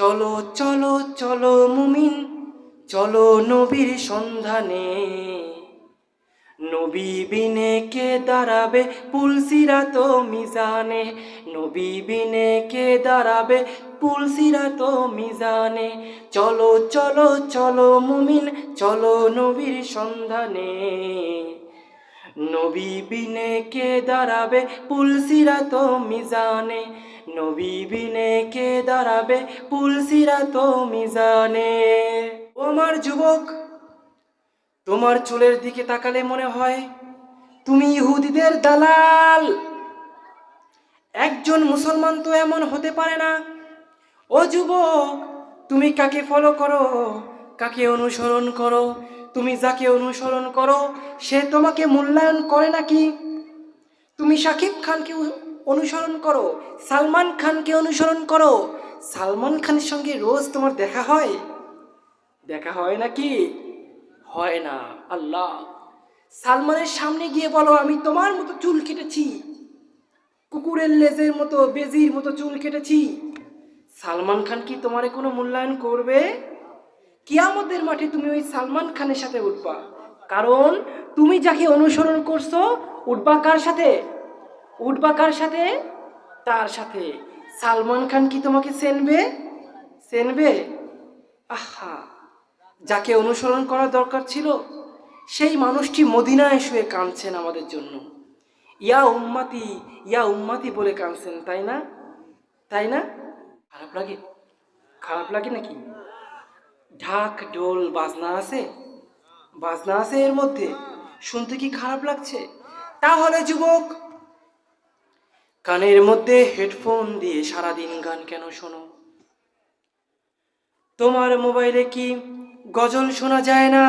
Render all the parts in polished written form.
চলো চলো চলো মুমিন, চলো নবীর সন্ধানে। নবী বিনে কে দাঁড়াবে পুলসিরাত মিজানে, নবী বিনে কে দাঁড়াবে পুলসিরাত মিজানে। চলো চলো চলো মুমিন, চলো নবীর সন্ধানে। নবী বিনে কে দাঁড়াবে পুলসিরাত মিজানে, নবী বিনে কে দাঁড়াবে পুলসিরাত মিজানে। ও আমার যুবক, তোমার চুলের দিকে তাকালে মনে হয় তুমি ইহুদিদের দালাল। একজন মুসলমান তো এমন হতে পারে না। ও যুবক, তুমি কাকে ফলো করো, কাকে অনুসরণ করো? তুমি যাকে অনুসরণ করো সে তোমাকে মূল্যায়ন করে নাকি? তুমি শাকিব খানকে অনুসরণ করো, সালমান খানকে অনুসরণ করো, সালমান খানের সঙ্গে রোজ তোমার দেখা হয়? দেখা হয় নাকি? হয় না। আল্লাহ সালমানের সামনে গিয়ে বলো আমি তোমার মতো চুল কেটেছি, কুকুরের লেজের মতো বেজির মতো চুল কেটেছি। সালমান খান কি তোমারে কোনো মূল্যায়ন করবে? কিয়ামতের মাঠে তুমি ওই সালমান খানের সাথে উঠবা, কারণ তুমি যাকে অনুসরণ করছো উঠবা কার সাথে? উঠবা কার সাথে? তার সাথে। সালমান খান কি তোমাকে চেনবে? চেনবে? আহা, যাকে অনুসরণ করা দরকার ছিল সেই মানুষটি মদিনায় শুয়ে কাঁদছেন আমাদের জন্য। ইয়া উম্মাতি, ইয়া উম্মাতি বলে কাঁদছেন, তাই না? তাই না? খারাপ লাগে? খারাপ লাগে নাকি? ঢাক ঢোল বাজনা আছে, বাজনা আছে এর মধ্যে, শুনতে কি খারাপ লাগছে? তাহলে যুবক, কানের মধ্যে হেডফোন দিয়ে সারাদিন গান কেন শোনো? তোমার মোবাইলে কি গজল শোনা যায় না?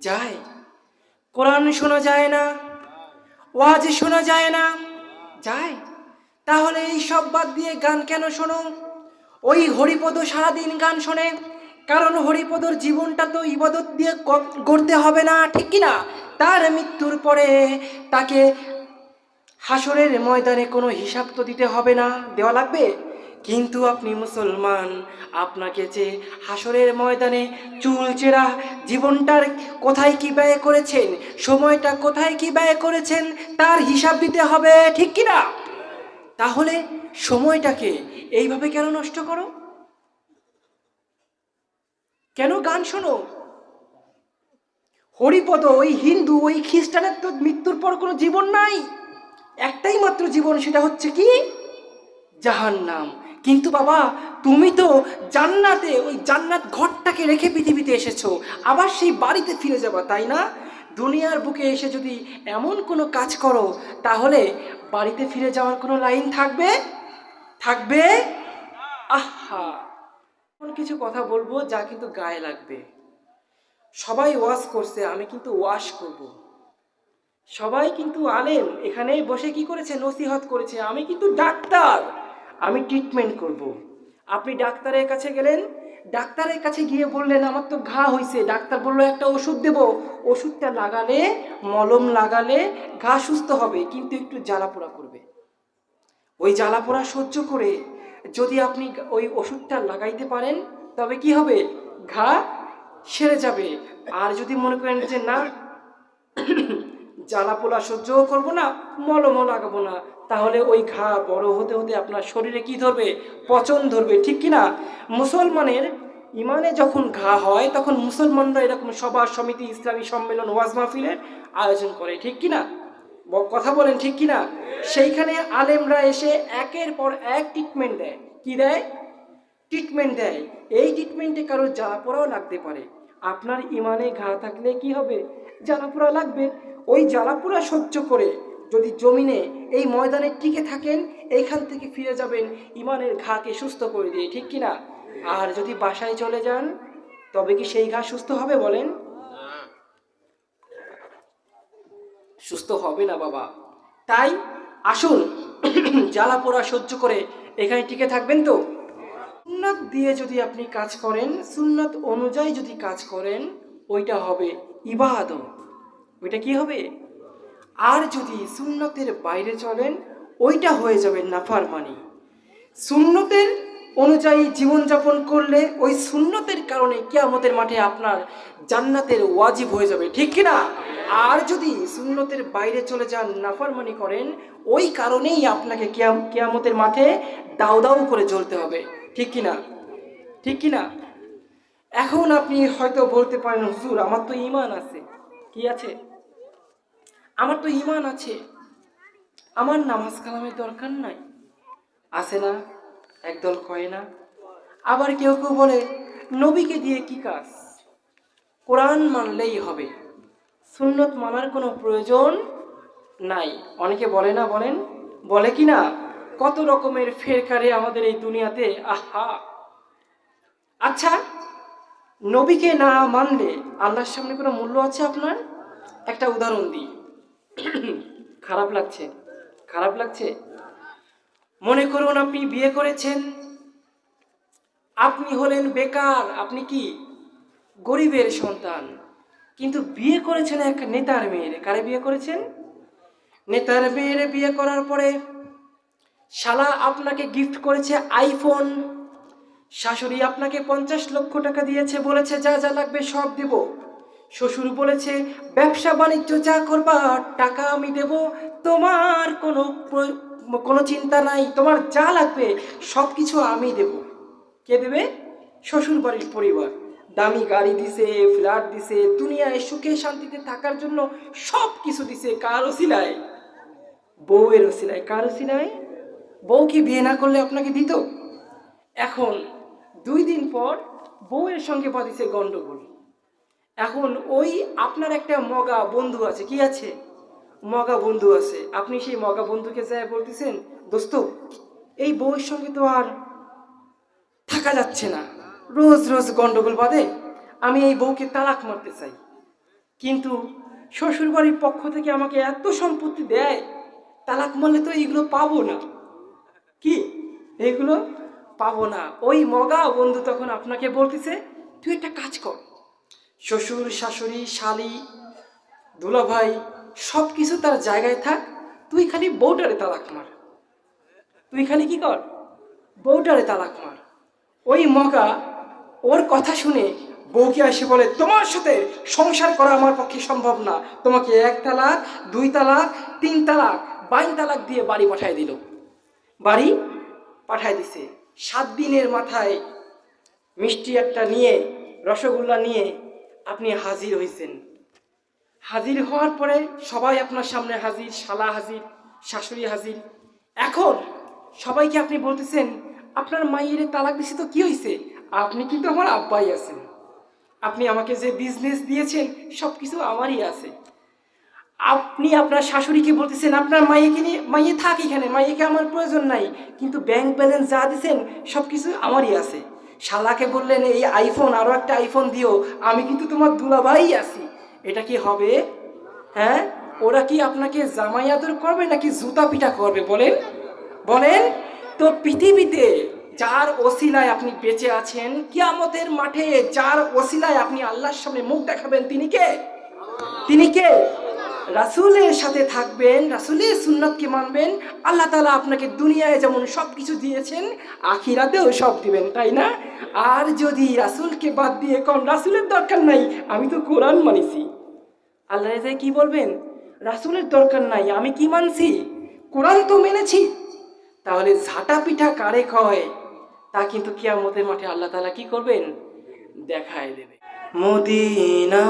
যায়। কোরআন শোনা যায় না? ওয়াজ শোনা যায় না? যায়। তাহলে এই সব বাদ দিয়ে গান কেন শোনো? ওই হরিপদ সারাদিন গান শোনে, কারণ হরিপদর জীবনটা তো ইবাদত দিয়ে গড়তে হবে না, ঠিক কিনা? তার মৃত্যুর পরে তাকে হাসরের ময়দানে কোনো হিসাব তো দিতে হবে না, দেওয়া লাগবে? কিন্তু আপনি মুসলমান, আপনাকে যে হাসরের ময়দানে চুলচেরা জীবনটার কোথায় কি ব্যয় করেছেন, সময়টা কোথায় কি ব্যয় করেছেন তার হিসাব দিতে হবে, ঠিক কিনা? তাহলে সময়টাকে এইভাবে কেন নষ্ট করো? কেন গান শোনো? হরিপদ ওই হিন্দু ওই খ্রিস্টানের তো মৃত্যুর পর কোনো জীবন নাই, একটাই মাত্র জীবন, সেটা হচ্ছে কি? জাহান্নাম। কিন্তু বাবা, তুমি তো জান্নাতে ওই জান্নাত ঘরটাকে রেখে পৃথিবীতে এসেছো, আবার সেই বাড়িতে ফিরে যাবা, তাই না? দুনিয়ার বুকে এসে যদি এমন কোনো কাজ করো তাহলে বাড়িতে ফিরে যাওয়ার কোনো লাইন থাকবে? থাকবে? আহা, এমন কিছু কথা বলবো যা কিন্তু গায়ে লাগবে। সবাই ওয়াজ করছে, আমি কিন্তু ওয়াশ করব। সবাই কিন্তু আলেম, এখানে বসে কি করেছে? নসিহত করেছে। আমি কিন্তু ডাক্তার, আমি ট্রিটমেন্ট করব। আপনি ডাক্তারের কাছে গেলেন, ডাক্তারের কাছে গিয়ে বললেন আমার তো ঘা হয়েছে, ডাক্তার বললো একটা ওষুধ দেব, ওষুধটা লাগালে, মলম লাগালে ঘা সুস্থ হবে, কিন্তু একটু জ্বালাপোড়া করবে। ওই জ্বালাপোড়া সহ্য করে যদি আপনি ওই ওষুধটা লাগাইতে পারেন তবে কি হবে? ঘা সেরে যাবে। আর যদি মনে করেন যে না, জ্বালাপোড়া সহ্যও করবো না, মলমও লাগাবো না, তাহলে ওই ঘা বড় হতে হতে আপনার শরীরে কি ধরবে? পচন ধরবে, ঠিক কিনা? মুসলমানের ইমানে যখন ঘা হয় তখন মুসলমানরা এরকম সভা সমিতি, ইসলামী সম্মেলন, ওয়াজ মাহফিলের আয়োজন করে, ঠিক কিনা? কথা বলেন, ঠিক কিনা? সেইখানে আলেমরা এসে একের পর এক ট্রিটমেন্ট দেয়। কি দেয়? ট্রিটমেন্ট দেয়। এই ট্রিটমেন্টে কারো জ্বালাপোড়াও লাগতে পারে। আপনার ইমানে ঘা থাকলে কি হবে? জ্বালাপোড়া লাগবে। ওই জ্বালাপোড়া সহ্য করে যদি জমিনে এই ময়দানে টিকে থাকেন, এইখান থেকে ফিরে যাবেন ইমানের ঘাকে সুস্থ করে দিয়ে, ঠিক কিনা? আর যদি বাসায় চলে যান তবে কি সেই ঘা সুস্থ হবে? বলেন, সুস্থ হবে না বাবা। তাই আসুন, জ্বালাপোড়া সহ্য করে এখানে টিকে থাকবেন তো? সুন্নাত দিয়ে যদি আপনি কাজ করেন, সুন্নাত অনুযায়ী যদি কাজ করেন, ওইটা হবে ইবাদত। ওইটা কি হবে? আর যদি সুন্নতের বাইরে চলেন ওইটা হয়ে যাবে নাফরমানি। সুন্নতের অনুযায়ী জীবনযাপন করলে ওই সুন্নতের কারণে কিয়ামতের মাঠে আপনার জান্নাতের ওয়াজিব হয়ে যাবে, ঠিক কিনা? আর যদি সুন্নতের বাইরে চলে যান, নাফরমানি করেন, ওই কারণেই আপনাকে কিয়ামতের মাঠে দাউ দাউ করে জ্বলতে হবে, ঠিক কিনা? ঠিক কিনা? এখন আপনি হয়তো বলতে পারেন, হুজুর আমার তো ঈমান আছে। কি আছে? আমার তো ঈমান আছে, আমার নামাজ কালামের দরকার নাই। আছে না? একদল কয় না। আবার কেউ কেউ বলে নবীকে দিয়ে কি কাজ, কোরআন মানলেই হবে, সুন্নত মানার কোনো প্রয়োজন নাই। অনেকে বলে না, বলেন, বলে কি না? কত রকমের ফেরকারে আমাদের এই দুনিয়াতে। আহা, আচ্ছা, নবীকে না মানলে আল্লাহর সামনে কোনো মূল্য আছে আপনার? একটা উদাহরণ দিই। খারাপ লাগছে? খারাপ লাগছে? মনে করুন আপনি বিয়ে করেছেন, আপনি হলেন বেকার, আপনি কি গরিবের সন্তান, কিন্তু বিয়ে করেছেন এক নেতার মেয়ের। কারে বিয়ে করেছেন? নেতার মেয়ের। বিয়ে করার পরে শালা আপনাকে গিফট করেছে আইফোন, শাশুড়ি আপনাকে 50 লক্ষ টাকা দিয়েছে, বলেছে যা যা লাগবে সব দেব, শ্বশুর বলেছে ব্যবসা বাণিজ্য যা করবা টাকা আমি দেব, তোমার কোনো চিন্তা নাই, তোমার যা লাগবে সব কিছু আমি দেব। কে দেবে? শ্বশুর বাড়ির পরিবার। দামি গাড়ি দিছে, ফ্ল্যাট দিছে, দুনিয়ায় সুখে শান্তিতে থাকার জন্য সব কিছু দিছে। কার ওসিলায়? বউয়ের ওসিলায়। কার ওসিলায়? বউ কি বিয়ে না করলে আপনাকে দিত? এখন 2 দিন পর বউয়ের সঙ্গে বাঁধিছে গন্ডগোল। এখন ওই আপনার একটা মগা বন্ধু আছে। কি আছে? মগা বন্ধু আছে। আপনি সেই মগা বন্ধুকে যায় বলতেছেন, দোস্ত এই বউয়ের সঙ্গে তো আর থাকা যাচ্ছে না, রোজ রোজ গন্ডগোল বাঁধে, আমি এই বউকে তালাক মারতে চাই, কিন্তু শ্বশুরবাড়ির পক্ষ থেকে আমাকে এত সম্পত্তি দেয়, তালাক মারলে তো এইগুলো পাবো না। কি? এইগুলো পাবো না। ওই মগা বন্ধু তখন আপনাকে বলতেছে, তুই একটা কাজ কর, শ্বশুর শাশুড়ি শালি দুলাভাই সব কিছু তার জায়গায় থাক, তুই খালি বউটারে তালাক মার। তুই খালি কি কর? বউটারে তালাক মার। ওই মগা ওর কথা শুনে বউকে এসে বলে, তোমার সাথে সংসার করা আমার পক্ষে সম্ভব না, তোমাকে 1 তালাক 2 তালাক 3 তালাক 22 তালাক দিয়ে বাড়ি পাঠায় দিল। বাড়ি পাঠায় দিছে। 7 দিনের মাথায় মিষ্টি একটা নিয়ে, রসগোল্লা নিয়ে আপনি হাজির হয়েছেন। হাজির হওয়ার পরে সবাই আপনার সামনে হাজির, শালা হাজির, শাশুড়ি হাজির। এখন সবাইকে আপনি বলতেছেন, আপনার মায়ের তালাক দিছি তো কি হয়েছে, আপনি কিন্তু আমার আব্বাই আছেন, আপনি আমাকে যে বিজনেস দিয়েছেন সব কিছু আমারই আছে। আপনি আপনার শাশুড়িকে বলতেছেন, আপনার মাইয়াকে নিয়ে, মাইয়ে থাক এখানে, মাইয়াকে আমার প্রয়োজন নাই, কিন্তু ব্যাংক ব্যালেন্স যা দিচ্ছেন সব কিছু আমারই আছে। শালাকে বললেন, এই আইফোন, আরও একটা আইফোন দিও, আমি কিন্তু তোমার দুলাভাই আছি। এটা কি হবে? হ্যাঁ? ওরা কি আপনাকে জামাই আদর করবে নাকি জুতা পিটা করবে? বলেন, বলেন তো। পৃথিবীতে যার ওসিলায় আপনি বেঁচে আছেন, কিয়ামতের মাঠে যার ওসিলায় আপনি আল্লাহর সামনে মুখ দেখাবেন, তিনি কে? তিনি কে? রাসূলের সাথে থাকবেন, রাসূলের সুন্নাতকে মানবেন, আল্লাহ তাআলা আপনাকে দুনিয়ায় যেমন সব কিছু দিয়েছেন আখিরাতেও সব দিবেন, তাই না? আর যদি রাসূলকে বাদ দিয়ে কোন রাসূলের দরকার নাই, আমি তো কোরআন মানিছি, আল্লাহ যে কি বলবেন? রাসূলের দরকার নাই, আমি কি মানছি? কোরআন তো মেনেছি। তাহলে ঝাঁটা পিঠা কারে কয়, তা কিন্তু কিয়ামতের মাঠে আল্লাহ তাআলা কি করবেন? দেখায় দেবে। মদিনা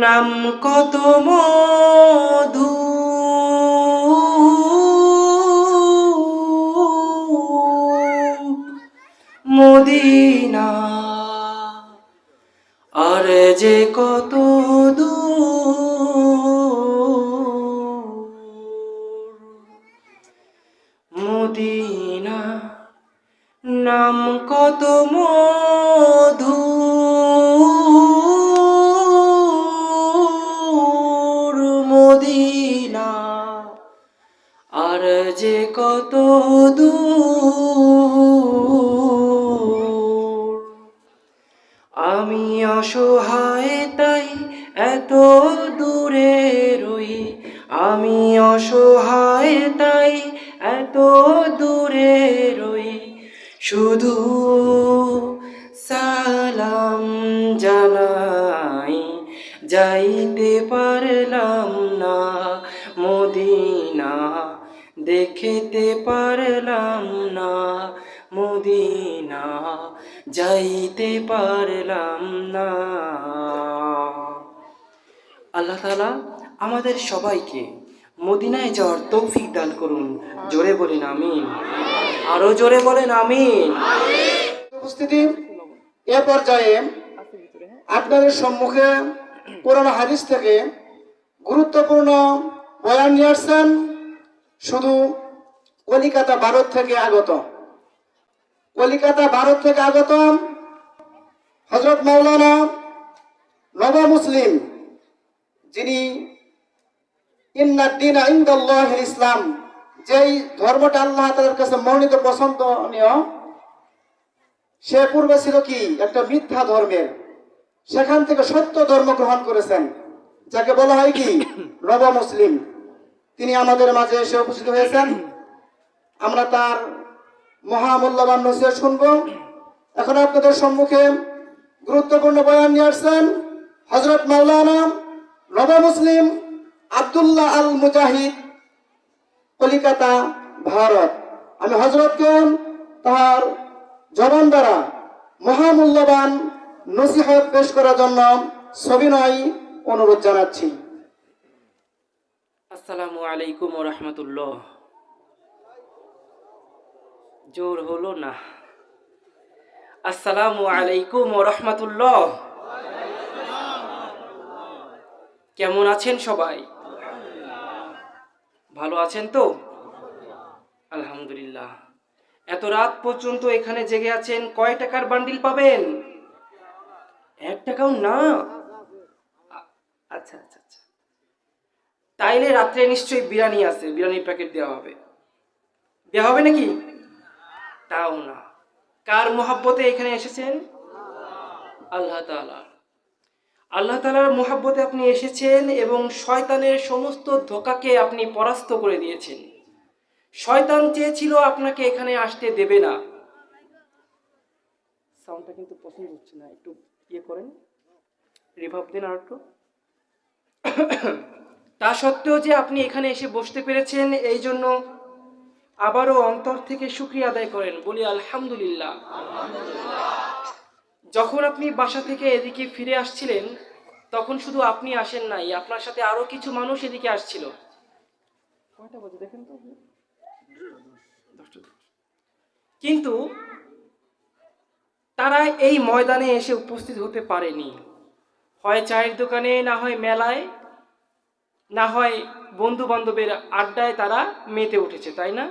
নাম কত মধু, মদিনা আর যে কত দূর, মদিনা নাম কত মধু, মদিনা আর যে কত দূর। আমি অসহায় তাই এত দূরে রই, আমি অসহায় তাই এত দূরে রই, শুধু সালাম জানাই, যাইতে পারলাম না মদিনা, দেখিতে পারলাম না মদিনা, যাইতে পারলাম না। আল্লাহ তাআলা আমাদের সবাইকে মদিনায় যাওয়ার তৌফিক দান করুন। জোরে বলেন আমিন। আরো জোরে বলেন আমিন। উপস্থিতি, এ পর্যায়ে আপনাদের সম্মুখে কোরআন হাদিস থেকে গুরুত্বপূর্ণ বয়ান নিয়ে আসছেন শুধু কলিকাতা ভারত থেকে আগত হযরত মাওলানা নব মুসলিম, যিনি ইন্নাদ-দীনা ইনদাল্লাহিল ইসলাম, যেই ধর্মটা আল্লাহ তাআলার কাছে মনোনীত পছন্দনীয়, সে পূর্বে ছিল কি একটা মিথ্যা ধর্মের, সেখান থেকে সত্য ধর্ম গ্রহণ করেছেন, যাকে বলা হয় কি নব মুসলিম। তিনি আমাদের মাঝে এসে উপস্থিত হয়েছেন। আমরা তার মহামূল্যবান নসিহত শুনব। এখন আপনাদের সম্মুখে গুরুত্বপূর্ণ বয়ান নিয়ে আসছেন হযরত মাওলানা নব মুসলিম আব্দুল্লাহ আল মুজাহিদ, কলিকাতা, ভারত। আমি হযরতকে তার জবান দ্বারা মহামূল্যবান নসিহত পেশ করার জন্য সবিনয় অনুরোধ জানাচ্ছি। আসসালামু আলাইকুম ওয়া রাহমাতুল্লাহ। জোর হলো না। আসসালামু আলাইকুম ওয়া রাহমাতুল্লাহ। কেমন আছেন সবাই? ভালো আছেন তো? আলহামদুলিল্লাহ। এত রাত পর্যন্ত এখানে জেগে আছেন, কয় টাকার বান্ডিল পাবেন? 1 টাকাও না? আচ্ছা আচ্ছা আচ্ছা, তাইলে রাত্রে নিশ্চয়ই বিরিয়ানি আছে, বিরিয়ানির প্যাকেট দেওয়া হবে। দেওয়া হবে নাকি? তাও না। কার মোহাব্বতে এখানে এসেছেন? আল্লাহ তাআলা। আল্লাহ তাআলার মোহাব্বতে আপনি এসেছেন এবং শয়তানের সমস্ত ধোঁকাকে আপনি পরাস্ত করে দিয়েছেন। শয়তান চেয়েছিল আপনাকে এখানে আসতে দেবে না। সাউন্ডটা কিন্তু পছন্দ হচ্ছে না, একটু ইয়ে করেন, রিভার্ব দিন আর একটু। তা সত্ত্বেও যে আপনি এখানে এসে বসতে পেরেছেন, এই জন্য আবারও অন্তর থেকে শুকরিয়া আদায় করেন, বলি আলহামদুলিল্লাহ। যখন আপনি বাসা থেকে এদিকে ফিরে আসছিলেন, তখন শুধু আপনি আসেন নাই, আপনার সাথে আরো কিছু মানুষ এদিকে আসছিল। কয়টা বাজে দেখেন তো? কিন্তু তারা এই ময়দানে এসে উপস্থিত হতে পারেনি। হয় চায়ের দোকানে, না হয় মেলায়, না হয় বন্ধু বান্ধবের আড্ডায় তারা মেতে উঠেছে, তাই না?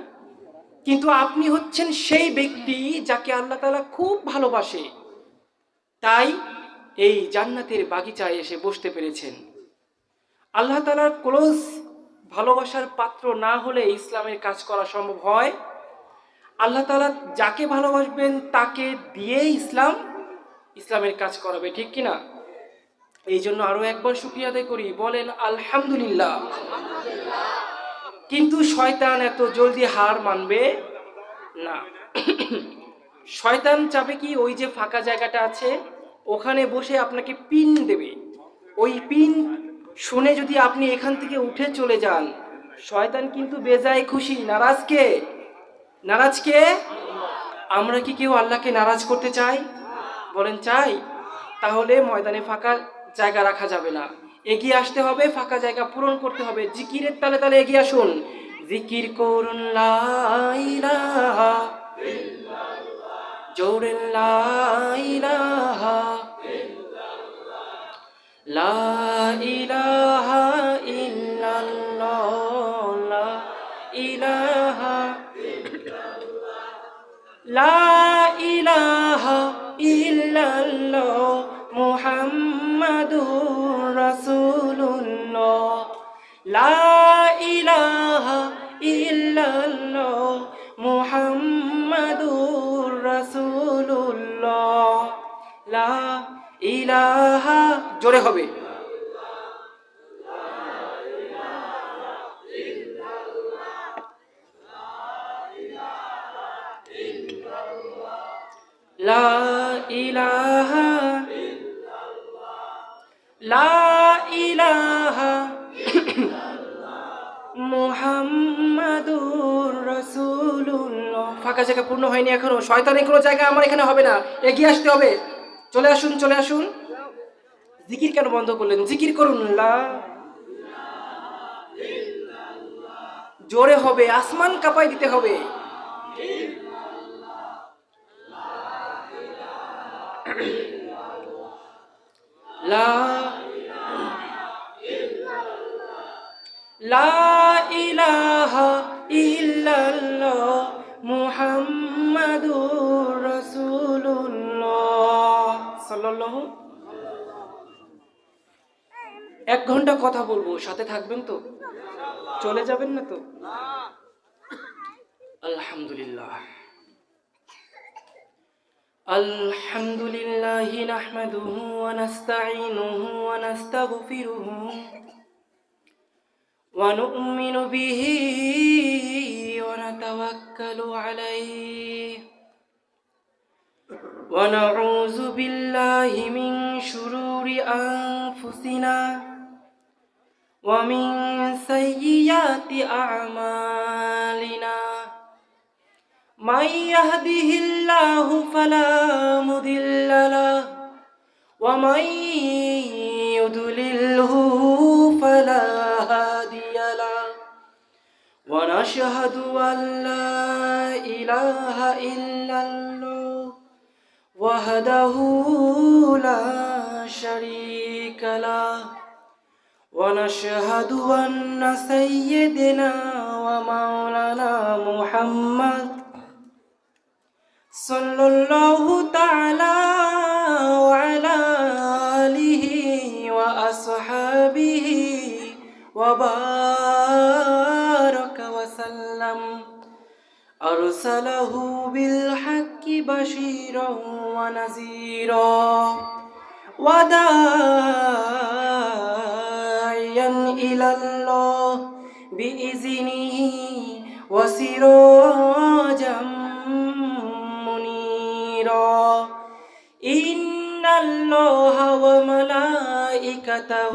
কিন্তু আপনি হচ্ছেন সেই ব্যক্তি যাকে আল্লাহ তাআলা খুব ভালোবাসে, তাই এই জান্নাতের বাগিচায় এসে বসতে পেরেছেন। আল্লাহ তাআলার ক্লোজ ভালোবাসার পাত্র না হলে ইসলামের কাজ করা সম্ভব হয়? আল্লাহ তাআলা যাকে ভালোবাসবেন তাকে দিয়ে ইসলামের কাজ করাবে, ঠিক কিনা? এই জন্য আরো একবার শুকরিয়া আদায় করি, বলেন আলহামদুলিল্লাহ। কিন্তু শয়তান এত জলদি হার মানবে না। শয়তান চাবে কি, ওই যে ফাঁকা জায়গাটা আছে ওখানে বসে আপনাকে পিন দেবে। ওই পিন শুনে যদি আপনি এখান থেকে উঠে চলে যান, শয়তান কিন্তু বেজায় খুশি। নারাজ কে? আমরা কি কেউ আল্লাহকে নারাজ করতে চাই? বলেন চাই? তাহলে ময়দানে ফাঁকা জায়গা রাখা যাবে না, এগিয়ে আসতে হবে, ফাঁকা জায়গা পূরণ করতে হবে। জিকিরের তালে তালে এগিয়ে আসুন। জিকির করুন লা ইলাহা ইল্লাল্লাহ, জোরে লা ইলাহা ইল্লাল্লাহ, লা ইলাহা ইল্লাল্লাহ, লা ইলাহা ইল্লাল্লাহ, লা ইলাহা ইল্লাল্লাহ, মুহাম্মাদুর রাসূলুল্লাহ, লা ইলাহা ইল্লাল্লাহ, মুহাম্মাদুর রাসূলুল্লাহ, লা ইলাহা, জোরে হবে, লা ইলাহা লা ইলাহা মুহাম্মাদুর রাসূলুল্লাহ। ফাঁকা জায়গা পূর্ণ হয়নি এখনো, শয়তানের কোনো জায়গা আমার এখানে হবে না, এগিয়ে আসতে হবে। চলে আসুন, চলে আসুন। জিকির কেন বন্ধ করলেন? জিকির করুন। লা, জোরে হবে, আসমান কাঁপাই দিতে হবে। লা লা ইলাহা ইল্লাল্লাহ মুহাম্মাদুর রাসূলুল্লাহ সাল্লাল্লাহু। 1 ঘন্টা কথা বলবো, সাথে থাকবেন তো? চলে যাবেন না তো? আলহামদুলিল্লাহ আলহামদুলিল্লাহি নাহমাদুহু ওয়া নাস্তাঈনুহু ওয়া নাস্তাগফিরুহু ওয়া নু'মিনু বিহি ওয়া নাতাওয়াক্কালু আলাইহি ওয়া নাউযু বিল্লাহি মিন শুরুরি আনফুসিনা ওয়া মিন সাইয়্যাতি আ'মালিনা। من يهده الله فلا مضل له ومن يضلله فلا هادي له ونشهد أن لا إله إلا الله وحده لا شريك له ونشهد أن سيدنا ومولانا محمد sallallahu ta'ala wa ala alihi wa ashabihi wa baraka wa sallam arsalahu bil haqqi bashiran wa naziran wa da'iyan ila Allah bi iznihi wa sirajan إن الله وملائكته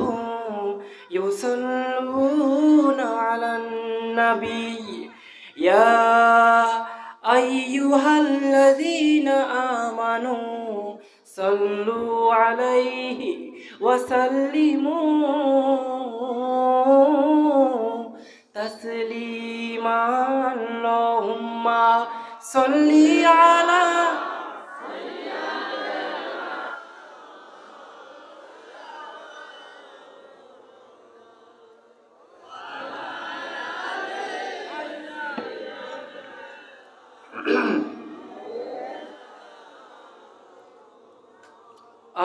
يصلون على النبي يا أيها الذين آمنوا صلوا عليه وسلموا تسليما اللهم صل على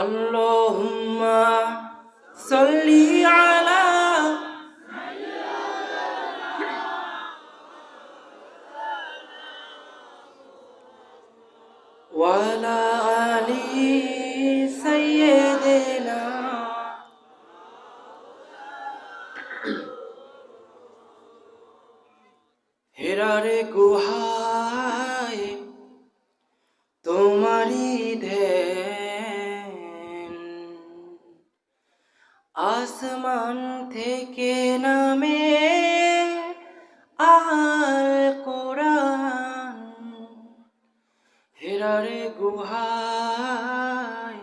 اللهم صل على وعلى آل سيدنا হেরারে গুহায় তোমারি ধ্যান আসমান থেকে নামে আল কোরআন হেরারে গুহায়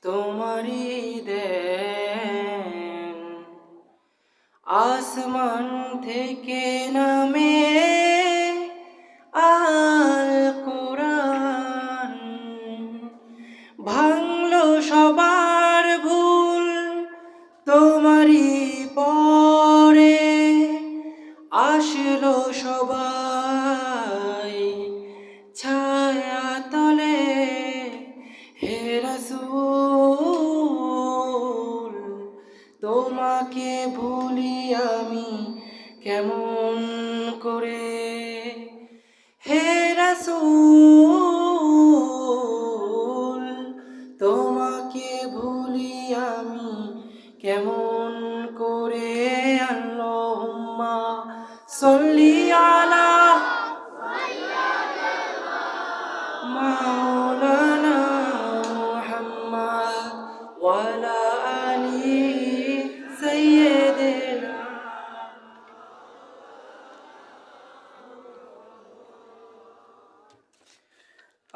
তোমারি ধ্যান আসমান থেকে নামে আল কোরআন ভাঙলো সবার ভুল তোমারি পরে আসলো সবাই ছায়া তলে হে রাসূল তোমাকে ভুলি আমি কেমন করে হে রাসূল তোমাকে ভুলি আমি কেমন করে আল্লাহুম্মা সাল্লি আলা মাওলানা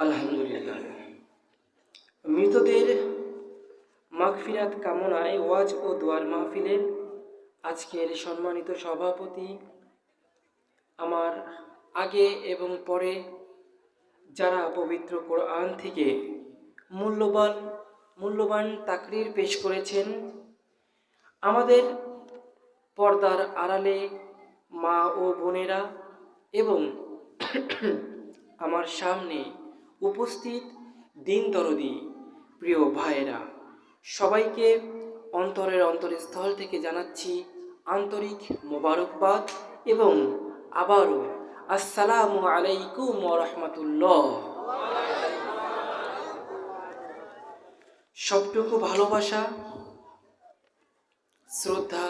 আলহামদুলিল্লাহ। মৃতদের মাগফিরাত কামনায় ওয়াজ ও দোয়ার মাহফিলের আজকের সম্মানিত সভাপতি, আমার আগে এবং পরে যারা পবিত্র কোরআন থেকে মূল্যবান মূল্যবান তাকরির পেশ করেছেন, আমাদের পর্দার আড়ালে মা ও বোনেরা এবং আমার সামনে উপস্থিত দিন দরদি প্রিয় ভাইয়েরা, সবাইকে অন্তরের অন্তরস্থল থেকে জানাচ্ছি আন্তরিক মোবারকবাদ এবং আবারও আসসালামু আলাইকুম ওয়া রাহমাতুল্লাহ। সবটুকু ভালোবাসা, শ্রদ্ধা,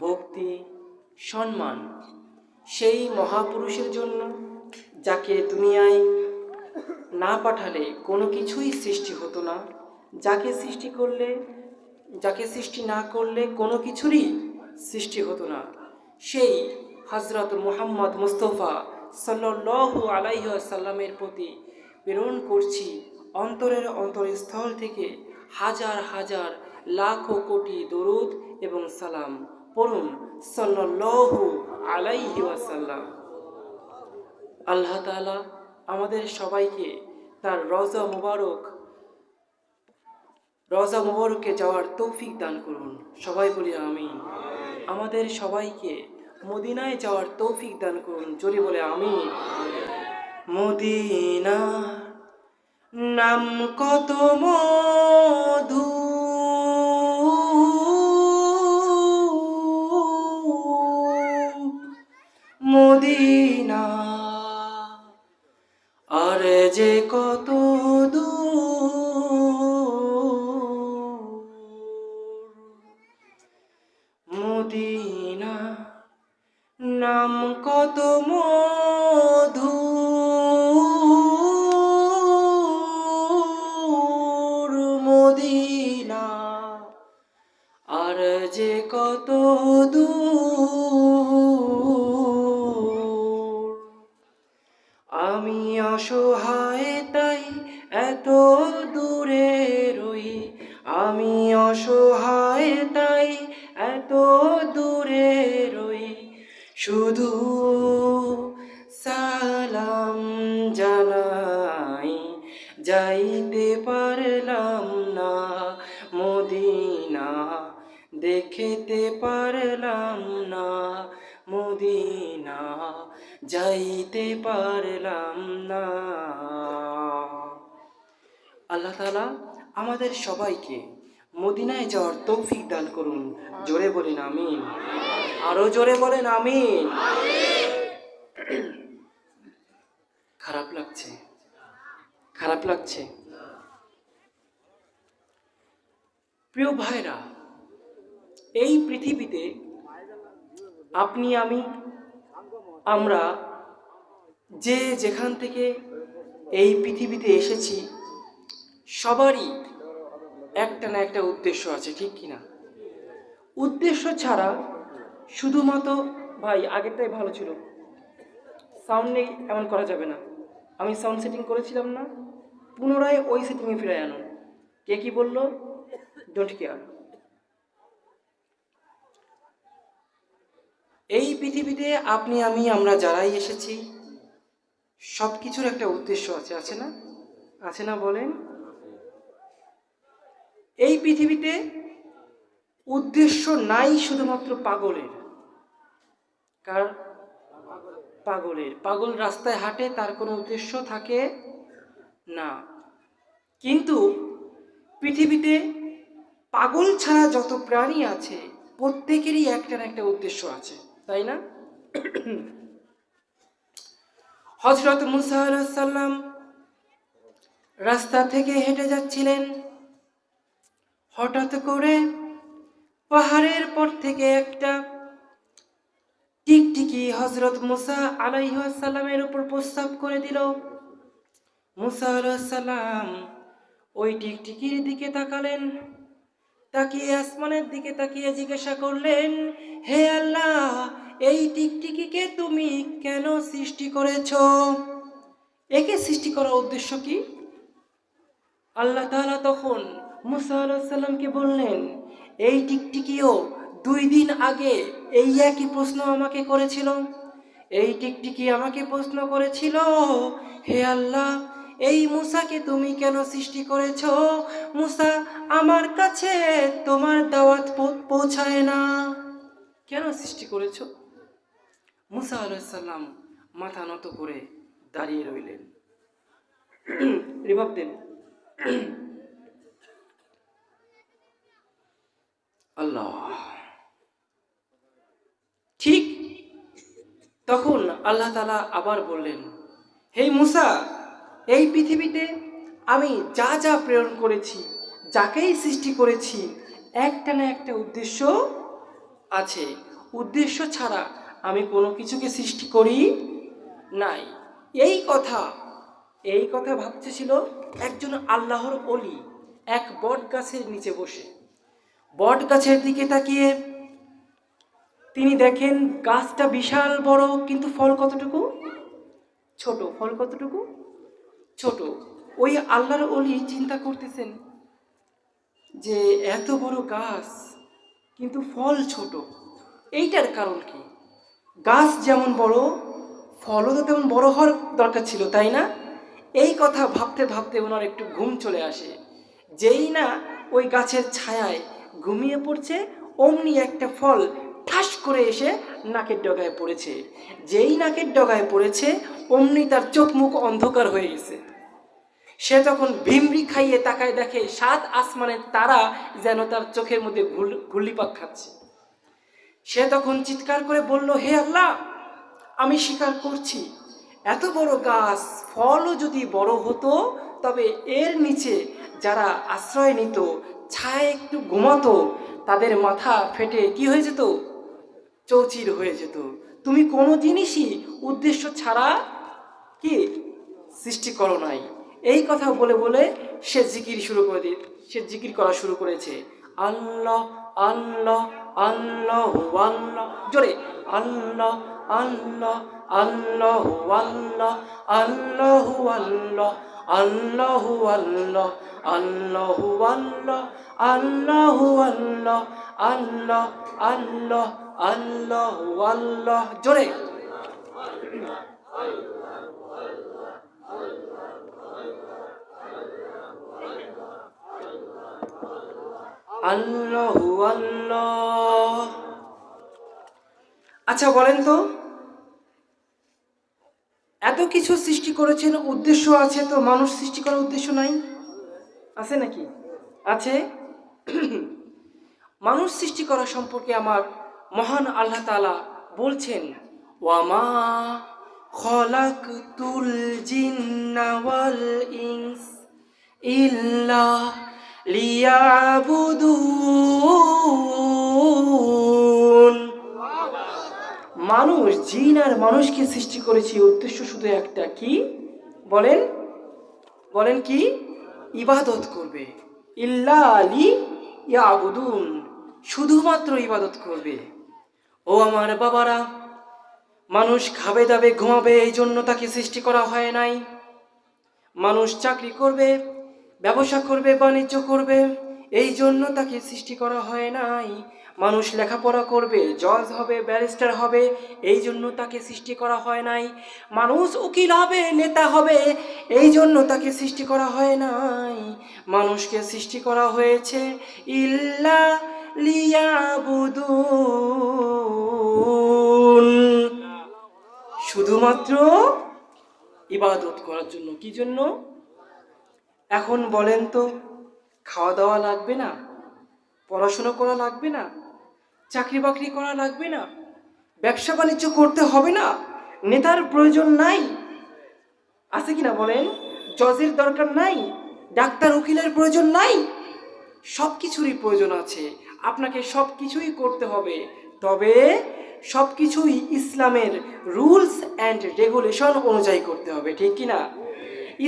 ভক্তি, সম্মান সেই মহাপুরুষের জন্য যাকে দুনিয়ায় না পাঠালে কোনো কিছুই সৃষ্টি হতো না, যাকে সৃষ্টি না করলে কোনো কিছুরই সৃষ্টি হতো না, সেই হযরত মুহাম্মদ মুস্তাফা সাল্লাল্লাহু আলাইহি ওয়াসাল্লামের প্রতি প্রেরণ করছি অন্তরের অন্তরস্থল থেকে হাজার হাজার লাখো কোটি দরুদ এবং সালাম। পড়ুন সাল্লাল্লাহু আলাইহি ওয়াসাল্লাম। আল্লাহ তাআলা আমাদের সবাইকে তার রওজা মুবারকে যাওয়ার তৌফিক দান করুন। সবাই বলি আমিন। আমাদের সবাইকে মদিনায় যাওয়ার তৌফিক দান করুন। জোরে বলে আমিন। মদিনা নাম কত মধু, মদিনা আর যে কত দূর, মদিনা নাম কত মধু, মদিনা আর যে কত দূর। আমি অসহায় তাই এত দূরে রই, আমি অসহায় তাই এত দূরে রই, শুধু সালাম জানাই যাইতে পারলাম না, মদিনা দেখতে পারলাম না, মদিনা যাইতে পারলাম না। আল্লাহ তাআলা আমাদের সবাইকে মদিনায় যাওয়ার তৌফিক দান করুন। জোরে বলেন আমিন। আরো জোরে বলেন আমিন। খারাপ লাগছে প্রিয় ভাইরা, এই পৃথিবীতে আপনি আমি আমরা যে যেখান থেকে এই পৃথিবীতে এসেছি, সবারই একটা না একটা উদ্দেশ্য আছে, ঠিক কিনা? উদ্দেশ্য ছাড়া শুধুমাত্র, ভাই আগেরটাই ভালো ছিল, সাউন্ড নেই, এমন করা যাবে না। আমি সাউন্ড সেটিং করেছিলাম না, পুনরায় ওই সেটিংয়ে ফিরে আনুন। কে কি বললো ডোন্ট কেয়ার। এই পৃথিবীতে আপনি আমি আমরা যারাই এসেছি, সব কিছুর একটা উদ্দেশ্য আছে না বলেন? এই পৃথিবীতে উদ্দেশ্য নাই শুধুমাত্র পাগলের। কার? পাগল রাস্তায় হাঁটে, তার কোনো উদ্দেশ্য থাকে না। কিন্তু পৃথিবীতে পাগল ছাড়া যত প্রাণী আছে, প্রত্যেকেরই একটা না একটা উদ্দেশ্য আছে, তাই না? হযরত মুসা আলাইহিস সালাম রাস্তা থেকে হেঁটে যাচ্ছিলেন, হঠাৎ করে পাহাড়ের পর থেকে একটা টিকটিকি হযরত মুসা আলাইহিস সালামের উপর প্রস্রাব করে দিল। মুসা আলাইহিস সালাম ওই টিকটিকির দিকে তাকালেন, তাকিয়ে আসমানের দিকে তাকিয়ে জিজ্ঞাসা করলেন, হে আল্লাহ, এই টিকটিকিকে তুমি কেন সৃষ্টি করেছো? একে সৃষ্টি করার উদ্দেশ্য কি? আল্লাহ তাআলা তখন মুসা আলাইহিস সালামকে বললেন, এই টিকটিকিও 2 দিন আগে এই একই প্রশ্ন আমাকে করেছিল। এই টিকটিকি আমাকে প্রশ্ন করেছিল, হে আল্লাহ, এই মুসাকে তুমি কেন সৃষ্টি করেছো? মুসা, আমার কাছে তোমার দাওয়াত পৌঁছায় না, কেন সৃষ্টি করেছো? মুসা আলাইহিস সালাম মাথা নত করে দাঁড়িয়ে রইলেন। রিভাব দেন। আল্লাহ। ঠিক তখন আল্লাহ তাআলা আবার বললেন, হে মুসা, এই পৃথিবীতে আমি যা যা প্রেরণ করেছি, যাকেই সৃষ্টি করেছি, একটা না একটা উদ্দেশ্য আছে। উদ্দেশ্য ছাড়া আমি কোনো কিছুকে সৃষ্টি করি নাই। এই কথা ভাবতেছিল একজন আল্লাহর ওলি এক বট গাছের নিচে বসে। বট গাছের দিকে তাকিয়ে তিনি দেখেন গাছটা বিশাল বড়, কিন্তু ফল কতটুকু ছোট। ফল কতটুকু ছোট। ওই আল্লাহর ওলি চিন্তা করতেছেন যে এত বড় গাছ কিন্তু ফল ছোট, এইটার কারণ কি? গাছ যেমন বড়, ফলও তো তেমন বড় হওয়ার দরকার ছিল, তাই না? এই কথা ভাবতে ভাবতে ওনার একটু ঘুম চলে আসে। যেই না ওই গাছের ছায়ায় ঘুমিয়ে পড়ছে, অমনি একটা ফল ঠাস করে এসে নাকের ডগায় পড়েছে। যেই নাকের ডগায় পড়েছে, অমনি তার চোখ মুখ অন্ধকার হয়ে গেছে। সে তখন ভিমরি খাইয়ে তাকায়, দেখে 7 আসমানের তারা যেন তার চোখের মধ্যে ঘুল্লিপাক খাচ্ছে। সে তখন চিৎকার করে বলল, হে আল্লাহ, আমি স্বীকার করছি, এত বড় গাছ ফলও যদি বড় হতো, তবে এর নিচে যারা আশ্রয় নিত, ছায় একটু ঘুমাতো, তাদের মাথা ফেটে কি হয়ে যেত? চৌচির হয়ে যেত। তুমি কোনো জিনিসই উদ্দেশ্য ছাড়া কি সৃষ্টি করো নাই। এই কথা বলে বলে সে জিকির করা শুরু করেছে। আল্লাহ আল্লাহ আল্লাহ আল্লাহ, জোরে আল্লাহ আল্লাহ আল্লাহ আল্লাহ আল্লাহ আল্লাহ আল্লাহ আল্লাহ আল্লাহ আল্লাহ আল্লাহ আল্লাহ আল্লাহ আল্লাহ আল্লাহ আল্লাহ, জোরে আল্লাহ আল্লাহ। আচ্ছা বলেন তো, এত কিছু সৃষ্টি করেছেন, উদ্দেশ্য আছে, তো মানুষ সৃষ্টি করার উদ্দেশ্য নাই? আছে নাকি? আছে। মানুষ সৃষ্টি করা সম্পর্কে আমার মহান আল্লাহ তাআলা বলছেন, ওয়ামা খলাকতুল জিন্না ওয়াল ইনস ইল্লা লিয়াবুদুন। মানুষ, জিন আর মানুষকে সৃষ্টি করেছি, উদ্দেশ্য শুধু একটা, কি বলেন? বলেন কি? ইবাদত করবে। ইল্লা লিয়াবুদুন, শুধুমাত্র ইবাদত করবে। ও আমার বাবারা, মানুষ খাবে দাবে ঘুমাবে, এই জন্য তাকে সৃষ্টি করা হয় নাই। মানুষ চাকরি করবে, ব্যবসা করবে, বাণিজ্য করবে, এই জন্য তাকে সৃষ্টি করা হয় নাই। মানুষ লেখাপড়া করবে, জজ হবে, ব্যারিস্টার হবে, এই জন্য তাকে সৃষ্টি করা হয় নাই। মানুষ উকিল হবে, নেতা হবে, এই জন্য তাকে সৃষ্টি করা হয় নাই। মানুষকে সৃষ্টি করা হয়েছে ইল্লা লিয়াবুদুন, শুধুমাত্র ইবাদত করার জন্য। কি জন্য? এখন বলেন তো, খাওয়া দাওয়া লাগবে না? পড়াশোনা করা লাগবে না? চাকরি বাকরি করা লাগবে না? ব্যবসা বাণিজ্য করতে হবে না? নেতার প্রয়োজন নাই? আছে কিনা বলেন? জজের দরকার নাই? ডাক্তার উকিলের প্রয়োজন নাই? সব কিছুরই প্রয়োজন আছে। আপনাকে সব কিছুই করতে হবে, তবে সব কিছুই ইসলামের রুলস অ্যান্ড রেগুলেশন অনুযায়ী করতে হবে, ঠিক কিনা?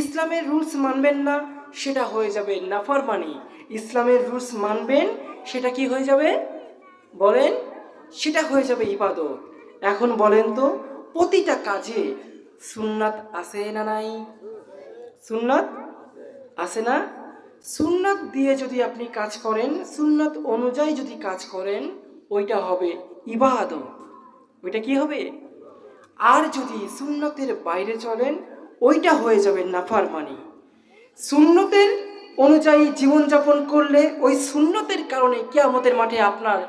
ইসলামের রুলস মানবেন না, সেটা হয়ে যাবে নাফরমানি। ইসলামের রুলস মানবেন, সেটা কি হয়ে যাবে বলেন? সেটা হয়ে যাবে ইবাদত। এখন বলেন তো, প্রতিটা কাজে সুন্নাত আছে না নাই? সুন্নাত আছে না? সুন্নাত দিয়ে যদি আপনি কাজ করেন, সুন্নাত অনুযায়ী যদি কাজ করেন, ওইটা হবে ইবাদত। ওইটা কি হবে? আর যদি সুন্নতের বাইরে চলেন, ওইটা হয়ে যাবে নাফরমানি। সুন্নতের অনুযায়ী জীবনযাপন করলে ওই সুন্নতের কারণে কিয়ামতের মাঠে আপনার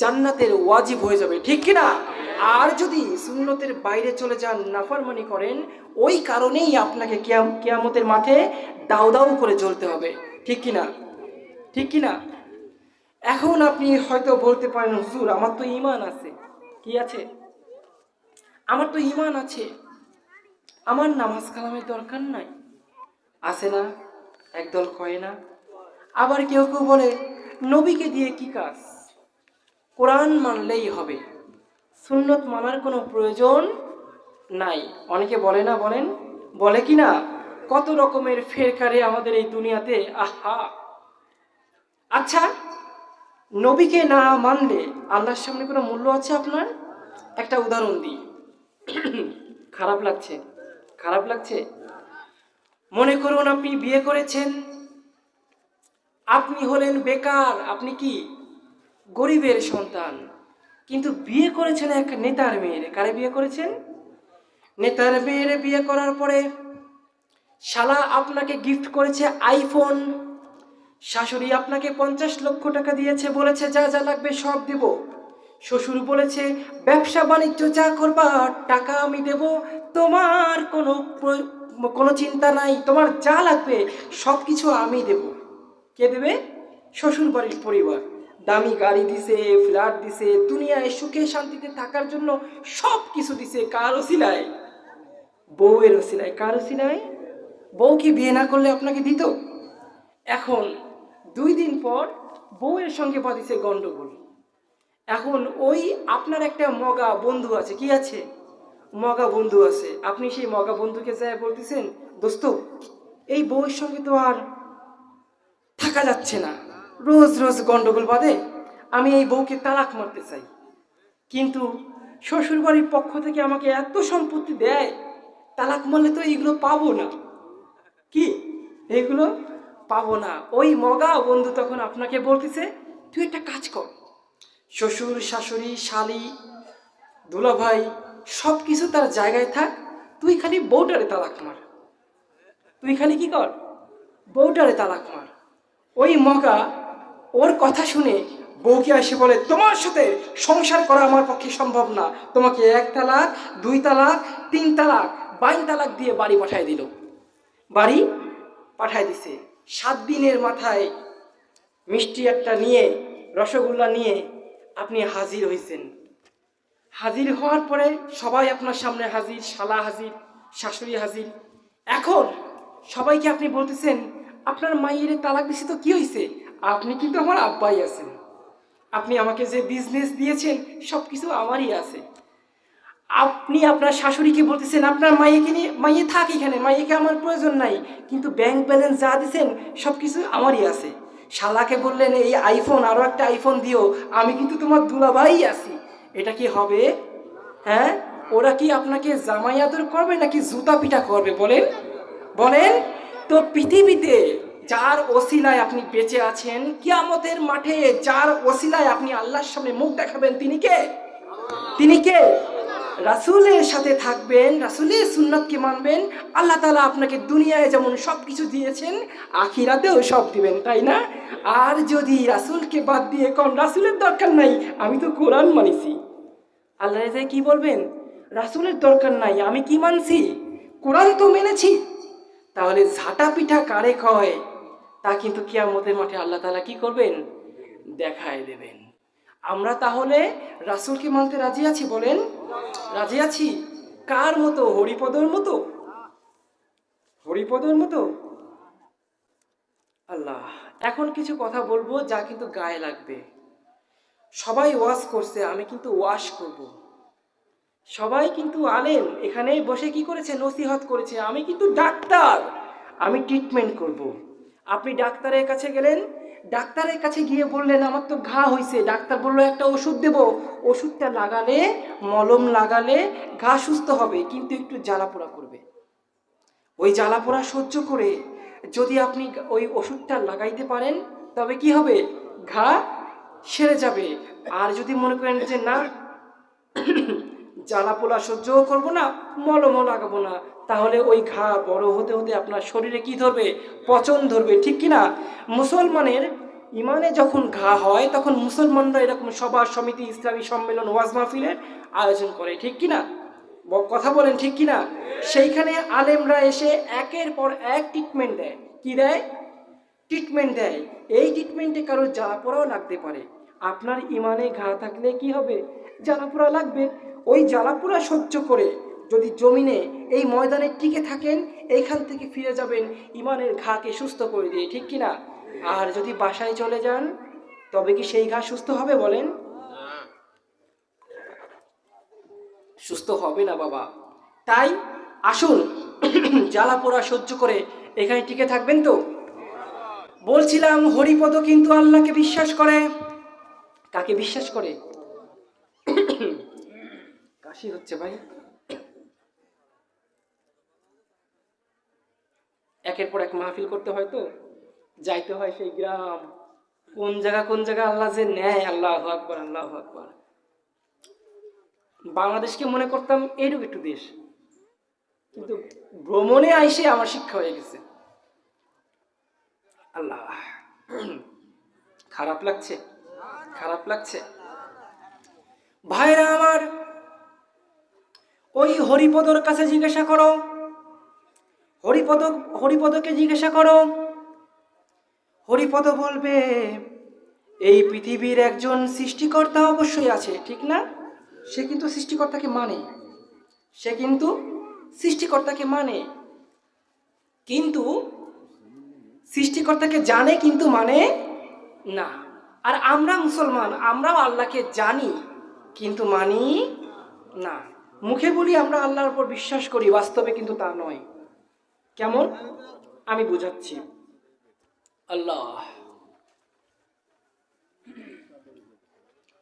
জান্নাতের ওয়াজিব হয়ে যাবে, ঠিক কিনা? আর যদি সুন্নতের বাইরে চলে যান, নাফরমানি করেন, ওই কারণেই আপনাকে কিয়ামতের মাঠে দাউ দাউ করে জ্বলতে হবে, ঠিক কিনা? ঠিক কিনা? এখন আপনি হয়তো বলতে পারেন, হুজুর আমার তো ঈমান আছে। কি আছে? আমার তো ঈমান আছে, আমার নামাজ কালামের দরকার নাই। আছে না? একদল কয় না। আবার কেউ কেউ বলে, নবীকে দিয়ে কি কাজ, কোরআন মানলেই হবে, সুন্নত মানার কোনো প্রয়োজন নাই। অনেকে বলে না, বলেন, বলে কি না? কত রকমের ফেরকারে আমাদের এই দুনিয়াতে। আহা, আচ্ছা, নবীকে না মানলে আল্লাহর সামনে কোনো মূল্য আছে আপনার? একটা উদাহরণ দিই। খারাপ লাগছে? খারাপ লাগছে? মনে করুন আপনি বিয়ে করেছেন, আপনি হলেন বেকার, আপনি কি গরিবের সন্তান, কিন্তু বিয়ে করেছেন এক নেতার মেয়ের। কারে বিয়ে করেছেন? নেতার মেয়ের বিয়ে করার পরে শালা আপনাকে গিফট করেছে আইফোন, শাশুড়ি আপনাকে 50 লক্ষ টাকা দিয়েছে, বলেছে যা যা লাগবে সব দেব। শ্বশুর বলেছে ব্যবসা বাণিজ্য যা করবা টাকা আমি দেব, তোমার কোনো চিন্তা নাই, তোমার যা লাগবে সব কিছু আমি দেব। কে দেবে? শ্বশুর বাড়ির পরিবার। দামি গাড়ি দিছে, ফ্ল্যাট দিছে, দুনিয়ায় সুখে শান্তিতে থাকার জন্য সব কিছু দিছে। কার ওসিলায়? বউয়ের ওসিলায়। কার ওসিলায়? বউ কি বিয়ে না করলে আপনাকে দিত? এখন 2 দিন পর বউয়ের সঙ্গে বাঁধিছে গন্ডগোল। এখন ওই আপনার একটা মগা বন্ধু আছে। কি আছে? মগা বন্ধু আছে। আপনি সেই মগা বন্ধুকে যায় বলতেছেন, দোস্ত এই বউয়ের সঙ্গে তো আর থাকা যাচ্ছে না, রোজ রোজ গন্ডগোল বাঁধে, আমি এই বউকে তালাক মারতে চাই। কিন্তু শ্বশুরবাড়ির পক্ষ থেকে আমাকে এত সম্পত্তি দেয়, তালাক মারলে তো এইগুলো পাবো না। কি? এইগুলো পাবো না। ওই মগা বন্ধু তখন আপনাকে বলতেছে, তুই একটা কাজ কর, শ্বশুর শাশুড়ি শালি দুলাভাই সব কিছু তার জায়গায় থাক, তুই খালি বউটারে তালাক মার। তুই খালি কি কর? বউটারে তালাক মার। ওই মগা ওর কথা শুনে বউকে এসে বলে, তোমার সাথে সংসার করা আমার পক্ষে সম্ভব না, তোমাকে 1 তালাক 2 তালাক 3 তালাক 22 তালাক দিয়ে বাড়ি পাঠায় দিল। বাড়ি পাঠায় দিছে। 7 দিনের মাথায় মিষ্টি একটা নিয়ে, রসগোল্লা নিয়ে আপনি হাজির হয়েছেন। হাজির হওয়ার পরে সবাই আপনার সামনে হাজির, শালা হাজির, শাশুড়ি হাজির। এখন সবাইকে আপনি বলতেছেন, আপনার মায়ের তালাক দিছে তো কি হয়েছে, আপনি কিন্তু আমার আব্বাই আছেন, আপনি আমাকে যে বিজনেস দিয়েছেন সব কিছু আমারই আছে। আপনি আপনার শাশুড়িকে বলতেছেন, আপনার মাইয়াকে নিয়ে, মাইয়ে থাক এখানে, মাইয়াকে আমার প্রয়োজন নাই, কিন্তু ব্যাংক ব্যালেন্স যা দিচ্ছেন সব কিছু আমারই আছে। শালাকে বললেন, এই আইফোন, আরও একটা আইফোন দিও, আমি কিন্তু তোমার দুলাভাই আছি। এটা কি হবে? হ্যাঁ? ওরা কি আপনাকে জামাই আদর করবে নাকি জুতা পিটা করবে? বলেন, বলেন তো। পৃথিবীতে যার ওসিলায় আপনি বেঁচে আছেন, কিয়ামতের মাঠে যার ওসিলায় আপনি আল্লাহর সামনে মুখ দেখাবেন, তিনি কে? তিনি কে? রাসূলের সাথে থাকবেন, রাসূলের সুন্নাতকে মানবেন, আল্লাহ তাআলা আপনাকে দুনিয়ায় যেমন সব কিছু দিয়েছেন আখিরাতেও সব দিবেন, তাই না? আর যদি রাসূলকে বাদ দিয়ে কোন রাসূলের দরকার নাই, আমি তো কোরআন মানিছি, আল্লাহ যে কি বলবেন? রাসূলের দরকার নাই, আমি কি মানছি? কোরআন তো মেনেছি। তাহলে ঝাঁটা পিঠা কারে কয়, তা কিন্তু কিয়ামতের মাঠে আল্লাহ তাআলা কি করবেন? দেখায় দেবেন। আমরা তাহলে রাসূলকে মানতে রাজি আছি? বলেন, রাজি আছি। কার মতো? হরিপদর মতো? হরিপদর মতো? আল্লাহ, এখন কিছু কথা বলবো যা কিন্তু গায়ে লাগবে। সবাই ওয়াজ করছে, আমি কিন্তু ওয়াশ করব। সবাই কিন্তু আলেম, এখানে বসে কি করেছে? নসিহত করেছে। আমি কিন্তু ডাক্তার, আমি ট্রিটমেন্ট করব। আপনি ডাক্তারের কাছে গেলেন, ডাক্তারের কাছে গিয়ে বললেন আমার তো ঘা হয়েছে, ডাক্তার বললো একটা ওষুধ দেব, ওষুধটা লাগালে, মলম লাগালে ঘা সুস্থ হবে, কিন্তু একটু জ্বালাপোড়া করবে। ওই জ্বালাপোড়া সহ্য করে যদি আপনি ওই ওষুধটা লাগাইতে পারেন তবে কি হবে, ঘা সেরে যাবে। আর যদি মনে করেন যে না, জ্বালাপোড়া সহ্যও করবো না, মলমও লাগাবো না, তাহলে ওই ঘা বড় হতে হতে আপনার শরীরে কি ধরবে, পচন ধরবে, ঠিক কিনা? মুসলমানের ইমানে যখন ঘা হয় তখন মুসলমানরা এরকম সভা সমিতি, ইসলামী সম্মেলন, ওয়াজ মাহফিলের আয়োজন করে, ঠিক কিনা? কথা বলেন ঠিক কিনা? সেইখানে আলেমরা এসে একের পর এক ট্রিটমেন্ট দেয়। কি দেয়? ট্রিটমেন্ট দেয়। এই ট্রিটমেন্টে কারো জ্বালাপোড়াও লাগতে পারে। আপনার ইমানে ঘা থাকলে কি হবে, জ্বালাপোড়া লাগবে। ওই জ্বালাপোড়া সহ্য করে যদি জমিনে এই ময়দানে টিকে থাকেন, এইখান থেকে ফিরে যাবেন ইমানের ঘাকে সুস্থ করে দিয়ে, ঠিক কিনা? আর যদি বাসায় চলে যান তবে কি সেই ঘা সুস্থ হবে বলেন? সুস্থ হবে না বাবা। তাই আসুন জ্বালাপোড়া সহ্য করে এখানে টিকে থাকবেন তো। বলছিলাম হরিপদ কিন্তু আল্লাহকে বিশ্বাস করে। কাকে বিশ্বাস করে? কাশি হচ্ছে ভাই। একের পর এক মাহফিল করতে হয় তো, যাইতে হয় সেই গ্রাম, কোন জায়গা আল্লাহ যে নেয়, আল্লাহু আকবার, আল্লাহু আকবার। বাংলাদেশকে মনে করতাম এইরকম একটু দেশ, কিন্তু ভ্রমণে আইসে আমার শিক্ষা হয়ে গেছে। আল্লাহ, খারাপ লাগছে, খারাপ লাগছে ভাইরা আমার। ওই হরিপদর কাছে জিজ্ঞাসা করো, হরিপদকে জিজ্ঞাসা করো, হরিপদ বলবে এই পৃথিবীর একজন সৃষ্টিকর্তা অবশ্যই আছে, ঠিক না? সে কিন্তু সৃষ্টিকর্তাকে মানে, সে কিন্তু সৃষ্টিকর্তাকে মানে, কিন্তু সৃষ্টিকর্তাকে জানে কিন্তু মানে না। আর আমরা মুসলমান, আমরাও আল্লাহকে জানি কিন্তু মানি না। মুখে বলি আমরা আল্লাহর উপর বিশ্বাস করি, বাস্তবে কিন্তু তা নয়। কেমন? আমি বুঝাচ্ছি। আল্লাহ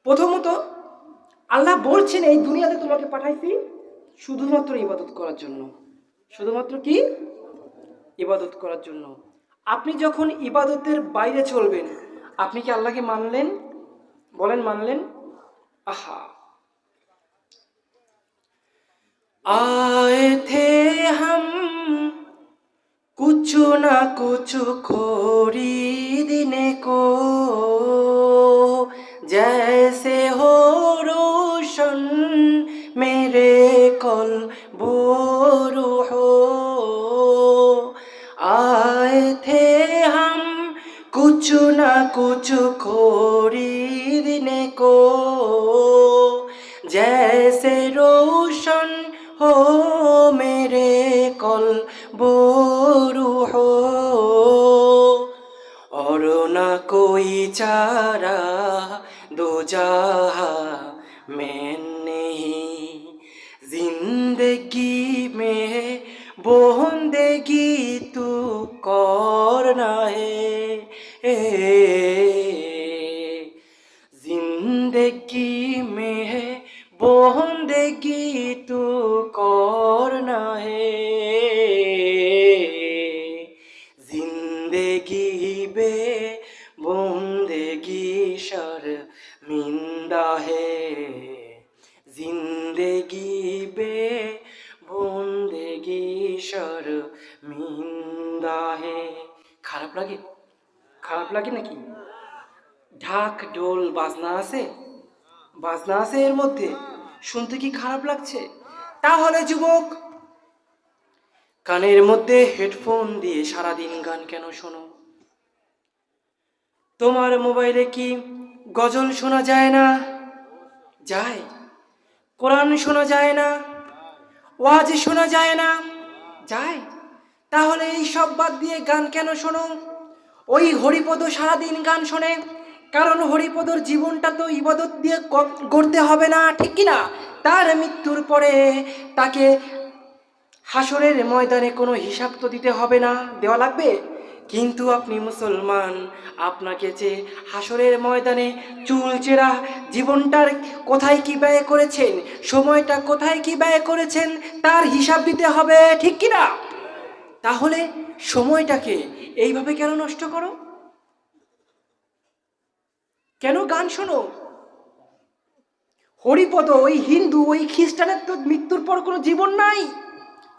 প্রথমত আল্লাহ বলছেন এই দুনিয়াতে তোমাকে পাঠাইছি শুধুমাত্র ইবাদত করার জন্য। শুধুমাত্র কি? ইবাদত করার জন্য। আপনি যখন ইবাদতের বাইরে চলবেন, আপনি কি আল্লাহকে মানলেন? বলেন মানলেন? আহা, आए थे हम कुछ ना कुछ खरीदने को, जैसे हो रोशन मेरे कल्बो रूहो। आए थे हम कुछ ना कुछ खरीदने को, जैसे रोशन हो मेरे कल्बो रूहो। और ना कोई चारा दो जहां में नहीं, जिंदगी में बंदगी तू करना है, जिंदगी में बंदगी तू करना है, जिंदगी बे बंदगी शर्मिंदा है, जिंदगी बे बंदगी शर्मिंदा है। খারাপ লাগে? খারাপ লাগে নাকি? ঢাক ঢোল বাজনা আছে, বাজনা আছে এর মধ্যে, শুনতে কি খারাপ লাগছে? তাহলে যুবক কানের মধ্যে হেডফোন দিয়ে সারাদিন গান কেন শোনো? তোমার মোবাইলে কি গজল শোনা যায় না? যায়। কোরআন শোনা যায় না? ওয়াজ শোনা যায় না? যায়। তাহলে এই সব বাদ দিয়ে গান কেন শোনো? ওই হরিপদ সারাদিন গান শোনে, কারণ হরিপদর জীবনটা তো ইবাদত দিয়ে গড়তে হবে না, ঠিক কিনা? তার মৃত্যুর পরে তাকে হাসরের ময়দানে কোনো হিসাব তো দিতে হবে না, দেওয়া লাগবে? কিন্তু আপনি মুসলমান, আপনাকে যে হাসরের ময়দানে চুলচেরা জীবনটার কোথায় কি ব্যয় করেছেন, সময়টা কোথায় কি ব্যয় করেছেন তার হিসাব দিতে হবে, ঠিক কি না? তাহলে সময়টাকে এইভাবে কেন নষ্ট করো? কেন গান শোনো? হরিপদ ওই হিন্দু ওই খ্রিস্টানের তো মৃত্যুর পর কোনো জীবন নাই,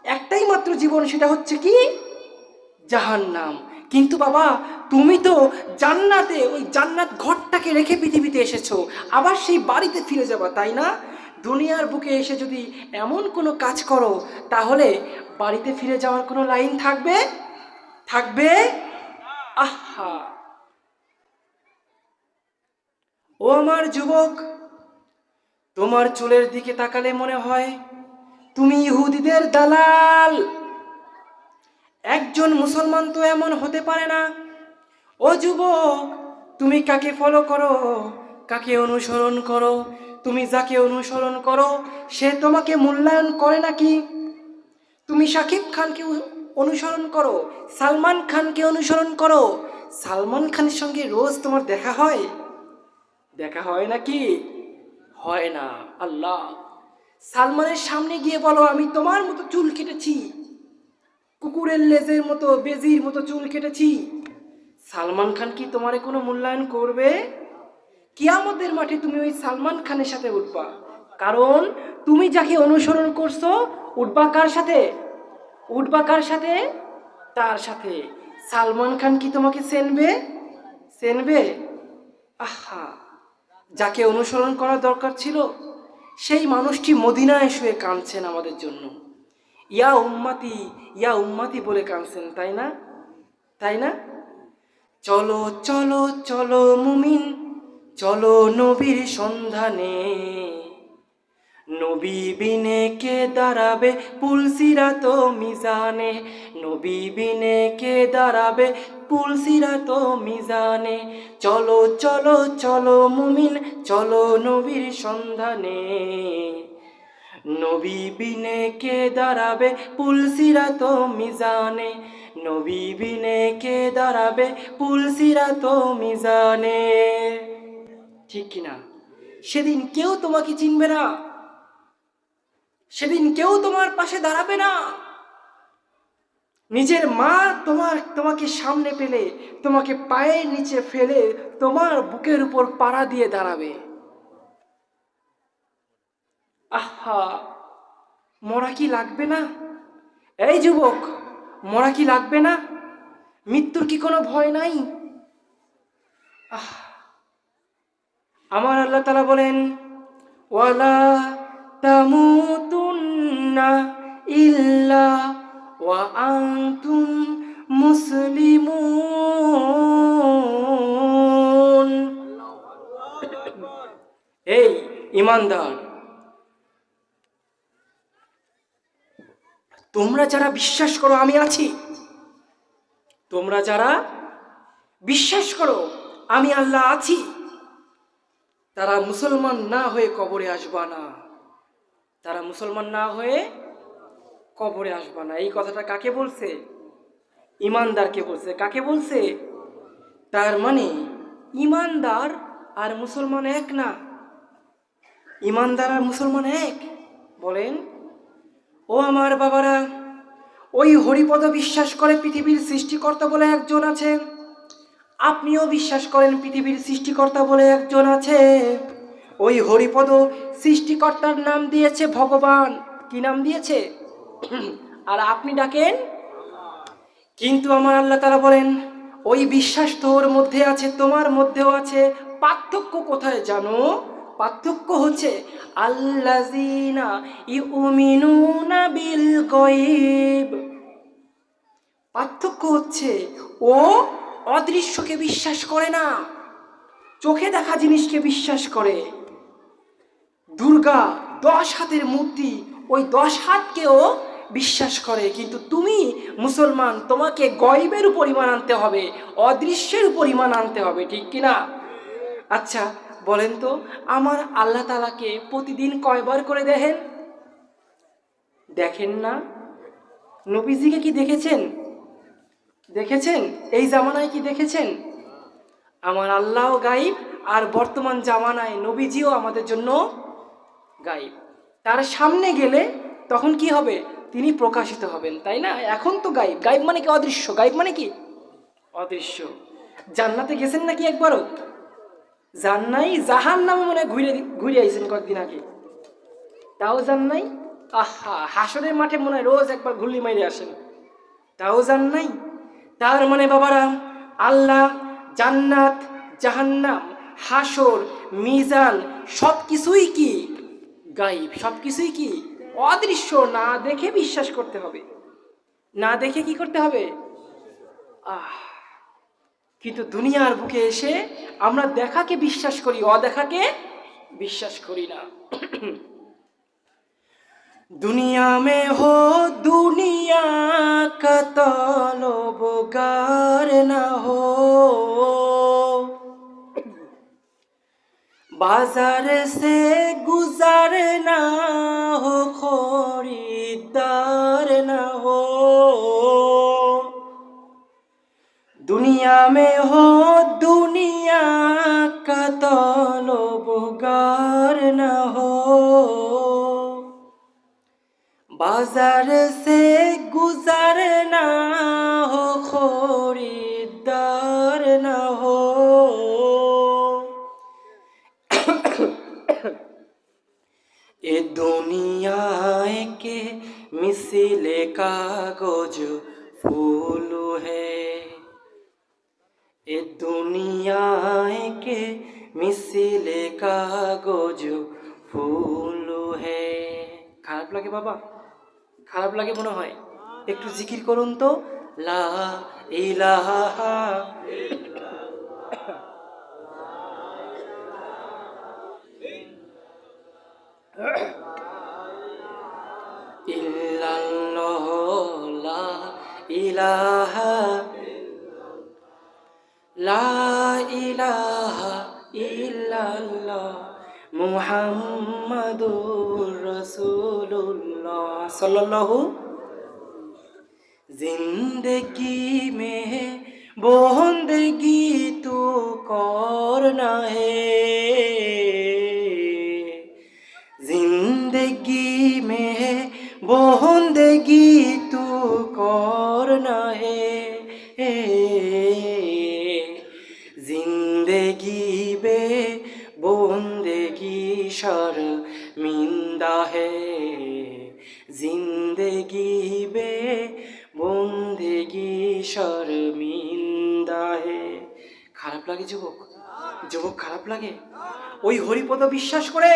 একটাই মাত্র জীবন, সেটা হচ্ছে কি? জাহান্নাম। কিন্তু বাবা, তুমি তো জান্নাতে ওই জান্নাত ঘরটাকে রেখে পৃথিবীতে এসেছো, আবার সেই বাড়িতে ফিরে যাবা, তাই না? দুনিয়ার বুকে এসে যদি এমন কোনো কাজ করো, তাহলে বাড়িতে ফিরে যাওয়ার কোনো লাইন থাকবে? থাকবে? আহা! ও আমার যুবক, তোমার চুলের দিকে তাকালে মনে হয় তুমি ইহুদিদের দালাল। একজন মুসলমান তো এমন হতে পারে না। ও যুবক, তুমি কাকে ফলো করো, কাকে অনুসরণ করো? তুমি যাকে অনুসরণ করো সে তোমাকে মূল্যায়ন করে নাকি? তুমি শাকিব খানকে অনুসরণ করো, সালমান খানকে অনুসরণ করো, সালমান খানের সঙ্গে রোজ তোমার দেখা হয়? দেখা হয় নাকি? হয় না। আল্লাহ, সালমানের সামনে গিয়ে বলো আমি তোমার মতো চুল কেটেছি, কুকুরের লেজের মতো বেজির মতো চুল কেটেছি। সালমান খান কি তোমারে কোনো মূল্যায়ন করবে? কিয়ামতের মাঠে তুমি ওই সালমান খানের সাথে উঠবা, কারণ তুমি যাকে অনুসরণ করছো উঠবা কার সাথে? উঠবা কার সাথে? তার সাথে। সালমান খান কি তোমাকে চেনবে? চেনবে? আহা! যাকে অনুসরণ করা দরকার ছিল সেই মানুষটি মদিনায় শুয়ে কাঁদছেন আমাদের জন্য, ইয়া উম্মতি ইয়া উম্মতি বলে কাঁদছেন, তাই না? তাই না? চলো চলো চলো মুমিন, চলো নবীর সন্ধানে, নবী বিনে কে দাঁড়াবে পুলসিরাত মিজানে, নবী বিনে কে দাঁড়াবে পুলসিরাত মিজানে। চলো চলো চলো মুমিন, চলো নবীর সন্ধানে, নবী বিনে কে দাঁড়াবে পুলসিরাত মিজানে, নবী বিনে কে দাঁড়াবে পুলসিরাত মিজানে। ঠিক কিনা? সেদিন কেউ তোমাকে চিনবে না, সেদিন কেউ তোমার পাশে দাঁড়াবে না। নিজের মা তোমাকে সামনে পেলে তোমাকে পায়ের নিচে ফেলে তোমার বুকের উপর পাড়া দিয়ে দাঁড়াবে। আহা! মরা কি লাগবে না? এই যুবক, মরা কি লাগবে না? মৃত্যুর কি কোনো ভয় নাই? আমার আল্লাহ তাআলা বলেন, ওয়ালা তামুতুন্না ইল্লা ওয়া আনতুম মুসলিমুন। এই ঈমানদার, তোমরা যারা বিশ্বাস করো আমি আছি, তোমরা যারা বিশ্বাস করো আমি আল্লাহ আছি, তারা মুসলমান না হয়ে কবরে আসবা না, তারা মুসলমান না হয়ে কবরে আসবা না। এই কথাটা কাকে বলছে? ঈমানদারকে বলছে। কাকে বলছে? তার মানে ঈমানদার আর মুসলমান এক না। ঈমানদার আর মুসলমান এক? বলেন। ও আমার বাবারা, ওই হরিপদ বিশ্বাস করে পৃথিবীর সৃষ্টিকর্তা বলে একজন আছে, আপনিও বিশ্বাস করেন পৃথিবীর সৃষ্টিকর্তা বলে একজন আছে। ওই হরিপদ সৃষ্টিকর্তার নাম দিয়েছে ভগবান। কি নাম দিয়েছে? আর আপনি ডাকেন। কিন্তু আমার আল্লাহ তাআলা বলেন, ওই বিশ্বাস তোর মধ্যে আছে, তোমার মধ্যেও আছে। পার্থক্য কোথায় জানো? পার্থক্য হচ্ছে আল্লাযীনা ইউমিনুনা বিল গায়ব। পার্থক্য হচ্ছে ও অদৃশ্যকে বিশ্বাস করে না, চোখে দেখা জিনিসকে বিশ্বাস করে। দুর্গা 10 হাতের মূর্তি, ওই 10 হাতকেও বিশ্বাস করে। কিন্তু তুমি মুসলমান, তোমাকে গয়বের উপর ঈমান আনতে হবে, অদৃশ্যের উপর ঈমান আনতে হবে, ঠিক কিনা? আচ্ছা বলেন তো, আমার আল্লাহ তাআলাকে প্রতিদিন কয়বার করে দেখেন? দেখেন না? নবীজিকে কি দেখেছেন? দেখেছেন? এই জামানায় কি দেখেছেন? আমার আল্লাহ গায়েব, আর বর্তমান জামানায় নবীজিও আমাদের জন্য গায়েব। তার সামনে গেলে তখন কি হবে? তিনি প্রকাশিত হবেন, তাই না? এখন তো গায়েব। গায়েব মানে কি? অদৃশ্য। গায়েব মানে কি? অদৃশ্য। জান্নাতে গেছেন নাকি একবারও? যান নাই? জাহান নামে মনে হয় ঘুরে ঘুরে আইছেন কয়েকদিন আগে, তাও যান নাই? আহা, হাসরের মাঠে মনে হয় রোজ একবার ঘুরলি মাইরে আসেন, তাও যান নাই। তার মানে বাবারা, আল্লাহ, জান্নাত, জাহান্নাম, হাসর, মিজান সব কিছুই কি? গায়েব। সব কিছুই কি? অদৃশ্য। না দেখে বিশ্বাস করতে হবে। না দেখে কি করতে হবে? আহ, কিন্তু দুনিয়ার বুকে এসে আমরা দেখাকে বিশ্বাস করি, অদেখাকে বিশ্বাস করি না। दुनिया में हो दुनिया का तलबगार न हो, बाजार से गुजरना हो खरीदार न हो। दुनिया में हो दुनिया का तलबगार न हो, बाजार से गुजरना हो खरीदार न हो। ये दुनिया के मिसिले कागज फूल है, ये दुनिया के मिसिले कागज फूल है। খারাপ লাগে বাবা? খারাপ লাগে মনে হয়? একটু জিকির করুন তো, লা ইলাহা ইল্লাল্লাহ, লা ইলাহা, লা ইলাহা ইল্লাল্লাহ মুহাম্মাদুর রাসূলুল্লাহ सल्लल्लाहु। जिंदगी में बंदगी तू करना है, जिंदगी में बंदगी तू करना है, जिंदगी बे बंदगी शर्मिंदा है, जिंदगी बे बंदगी शर्मिंदा है। খারাপ লাগে যুবক? যুবক খারাপ লাগে? ওই হরিপদ বিশ্বাস করে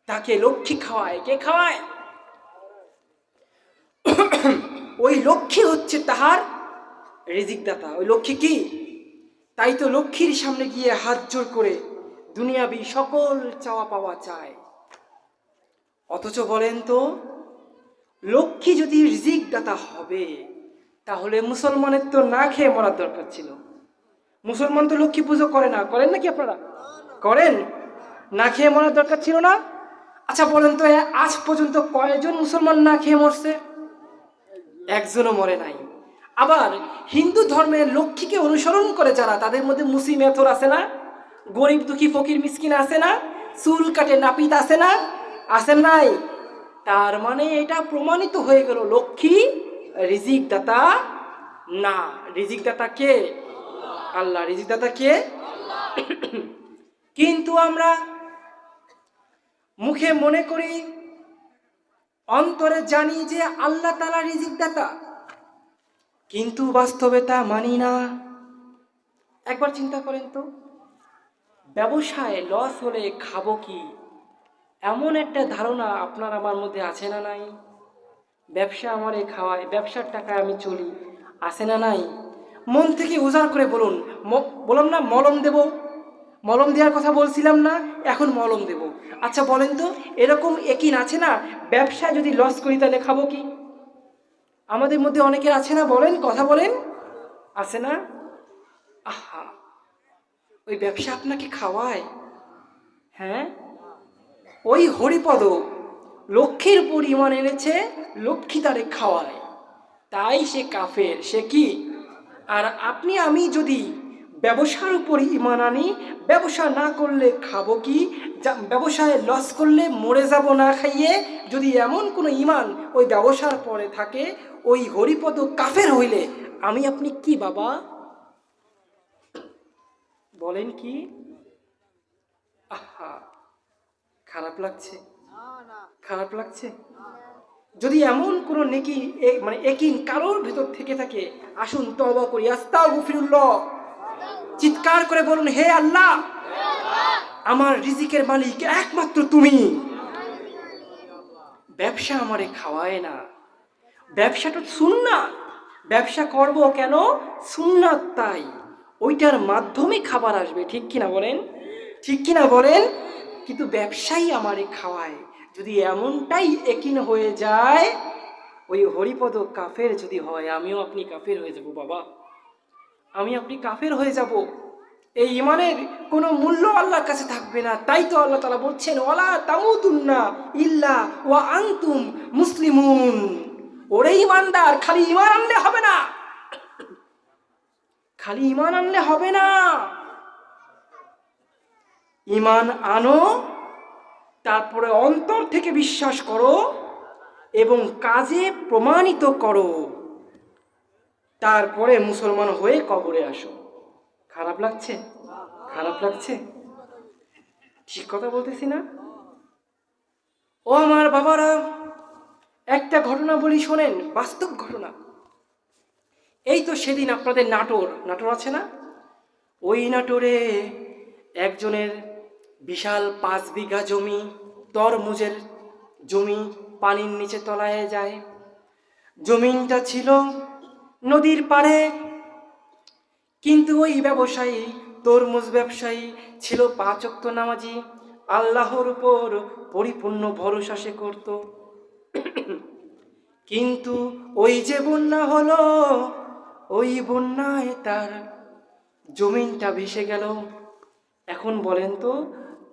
তাকে লক্ষ্মী খাওয়ায়। কে খাওয়ায়? ওই লক্ষ্মী হচ্ছে তাহার রিজিক দাতা। ওই লক্ষ্মী কি? তাই তো লক্ষ্মীর সামনে গিয়ে হাত জোড় করে দুনিয়াবি সকল চাওয়া পাওয়া চায়। অথচ বলেন তো, লক্ষ্মী যদি রিজিক দাতা হবে তাহলে মুসলমানের তো না খেয়ে মরার দরকার ছিল। মুসলমান তো লক্ষ্মী পুজো করে না, করেন নাকি আপনারা? করেন? না খেয়ে মরার দরকার ছিল না? আচ্ছা বলেন তো, আজ পর্যন্ত কয়জন মুসলমান না খেয়ে মরছে? একজনও মরে নাই। আবার হিন্দু ধর্মের লক্ষ্মীকে অনুসরণ করে যারা, তাদের মধ্যে মুসি মেথর আছে না? গরিব দুঃখী ফকির মিসকিন আছে না? চুল কাটে নাপিত আছে না? আছেন নাই? তার মানে এটা প্রমাণিত হয়ে গেল লক্ষ্মী রিজিক দাতা না। রিজিক দাতা কে? আল্লাহ। রিজিক দাতা কে? কিন্তু আমরা মুখে মনে করি, অন্তরে জানি যে আল্লাহ তাআলা রিজিক দাতা, কিন্তু বাস্তবে তা মানি না। একবার চিন্তা করেন তো, ব্যবসায় লস হলে খাবো কি, এমন একটা ধারণা আপনার আমার মধ্যে আছে না নাই? ব্যবসা আমারে খাওয়ায়, ব্যবসার টাকায় আমি চলি, আছে না নাই? মন থেকে উজাড় করে বলুন। বললাম না মলম দেব, মলম দেওয়ার কথা বলছিলাম না, এখন মলম দেব। আচ্ছা বলেন তো, এরকম একিন আছে না, ব্যবসায় যদি লস করি তাহলে খাবো কি? আমাদের মধ্যে অনেকের আছে না? বলেন, কথা বলেন, আছে না? আহা, ওই ব্যবসা আপনাকে খাওয়ায়। হ্যাঁ, ওই হরিপদ লক্ষ্মীর উপর ঈমান এনেছে, লক্ষ্মী তারে খাওয়ায়। তাই সে কাফের, সে কি? আর আপনি আমি যদি ব্যবসার উপর ঈমান আনি, ব্যবসা না করলে খাবো কি, ব্যবসায় লস করলে মরে যাব না খাইয়ে, যদি এমন কোনো ঈমান ওই ব্যবসার পরে থাকে, ওই হরিপদ কাফের হইলে আমি আপনি কি বাবা? বলেন কি? আহা, খারাপ লাগছে? খারাপ লাগছে? যদি এমন কোনো নেকি মানে একিন কারোর ভেতর থেকে থাকে, আসুন তওবা করি, আস্তাগফিরুল্লাহ, চিৎকার করে বলুন, হে আল্লাহ, আমার রিজিকের মালিক একমাত্র তুমি। ব্যবসা আমারে খাওয়ায় না, ব্যবসাটা সুন্নাত, ব্যবসা করব কেন? সুন্নাত, তাই ওইটার মাধ্যমে খাবার আসবে, ঠিক কিনা বলেন? ঠিক কিনা বলেন? কিন্তু ব্যবসাই আমারে খাওয়ায়, যদি এমনটাই একিন হয়ে যায়, ওই হরিপদ কাফের যদি হয়, আমিও আপনি কাফের হয়ে যাব বাবা, আমি আপনি কাফের হয়ে যাব। এই ইমানের কোনো মূল্য আল্লাহর কাছে থাকবে না। তাই তো আল্লাহ তাআলা বলছেন, ওয়ালা তামুতুন্না ইল্লা ওয়া আনতুম মুসলিমুন। ওরে ইমানদার, খালি ইমান আনলে হবে না, খালি ইমান আনলে হবে না, ইমান আনো, তারপরে অন্তর থেকে বিশ্বাস করো এবং কাজে প্রমাণিত করো, তারপরে মুসলমান হয়ে কবরে আসো। খারাপ লাগছে? খারাপ লাগছে? ঠিক কথা বলতেছি না? ও আমার বাবারা, একটা ঘটনা বলি শোনেন, বাস্তব ঘটনা। এই তো সেদিন আপনাদের নাটোর আছে না, ওই নাটোরে একজনের বিশাল 5 বিঘা জমি, তরমুজের জমি, পানির নিচে তলায় যায়। জমিনটা ছিল নদীর পাড়ে, কিন্তু ওই ব্যবসায়ী, তরমুজ ব্যবসায়ী ছিল 5 ওয়াক্ত নামাজি, আল্লাহর উপর পরিপূর্ণ ভরসা সে করত। কিন্তু ওই যে বন্যা হলো, ওই বন্যায় তার জমিনটা ভেসে গেল। এখন বলেন তো,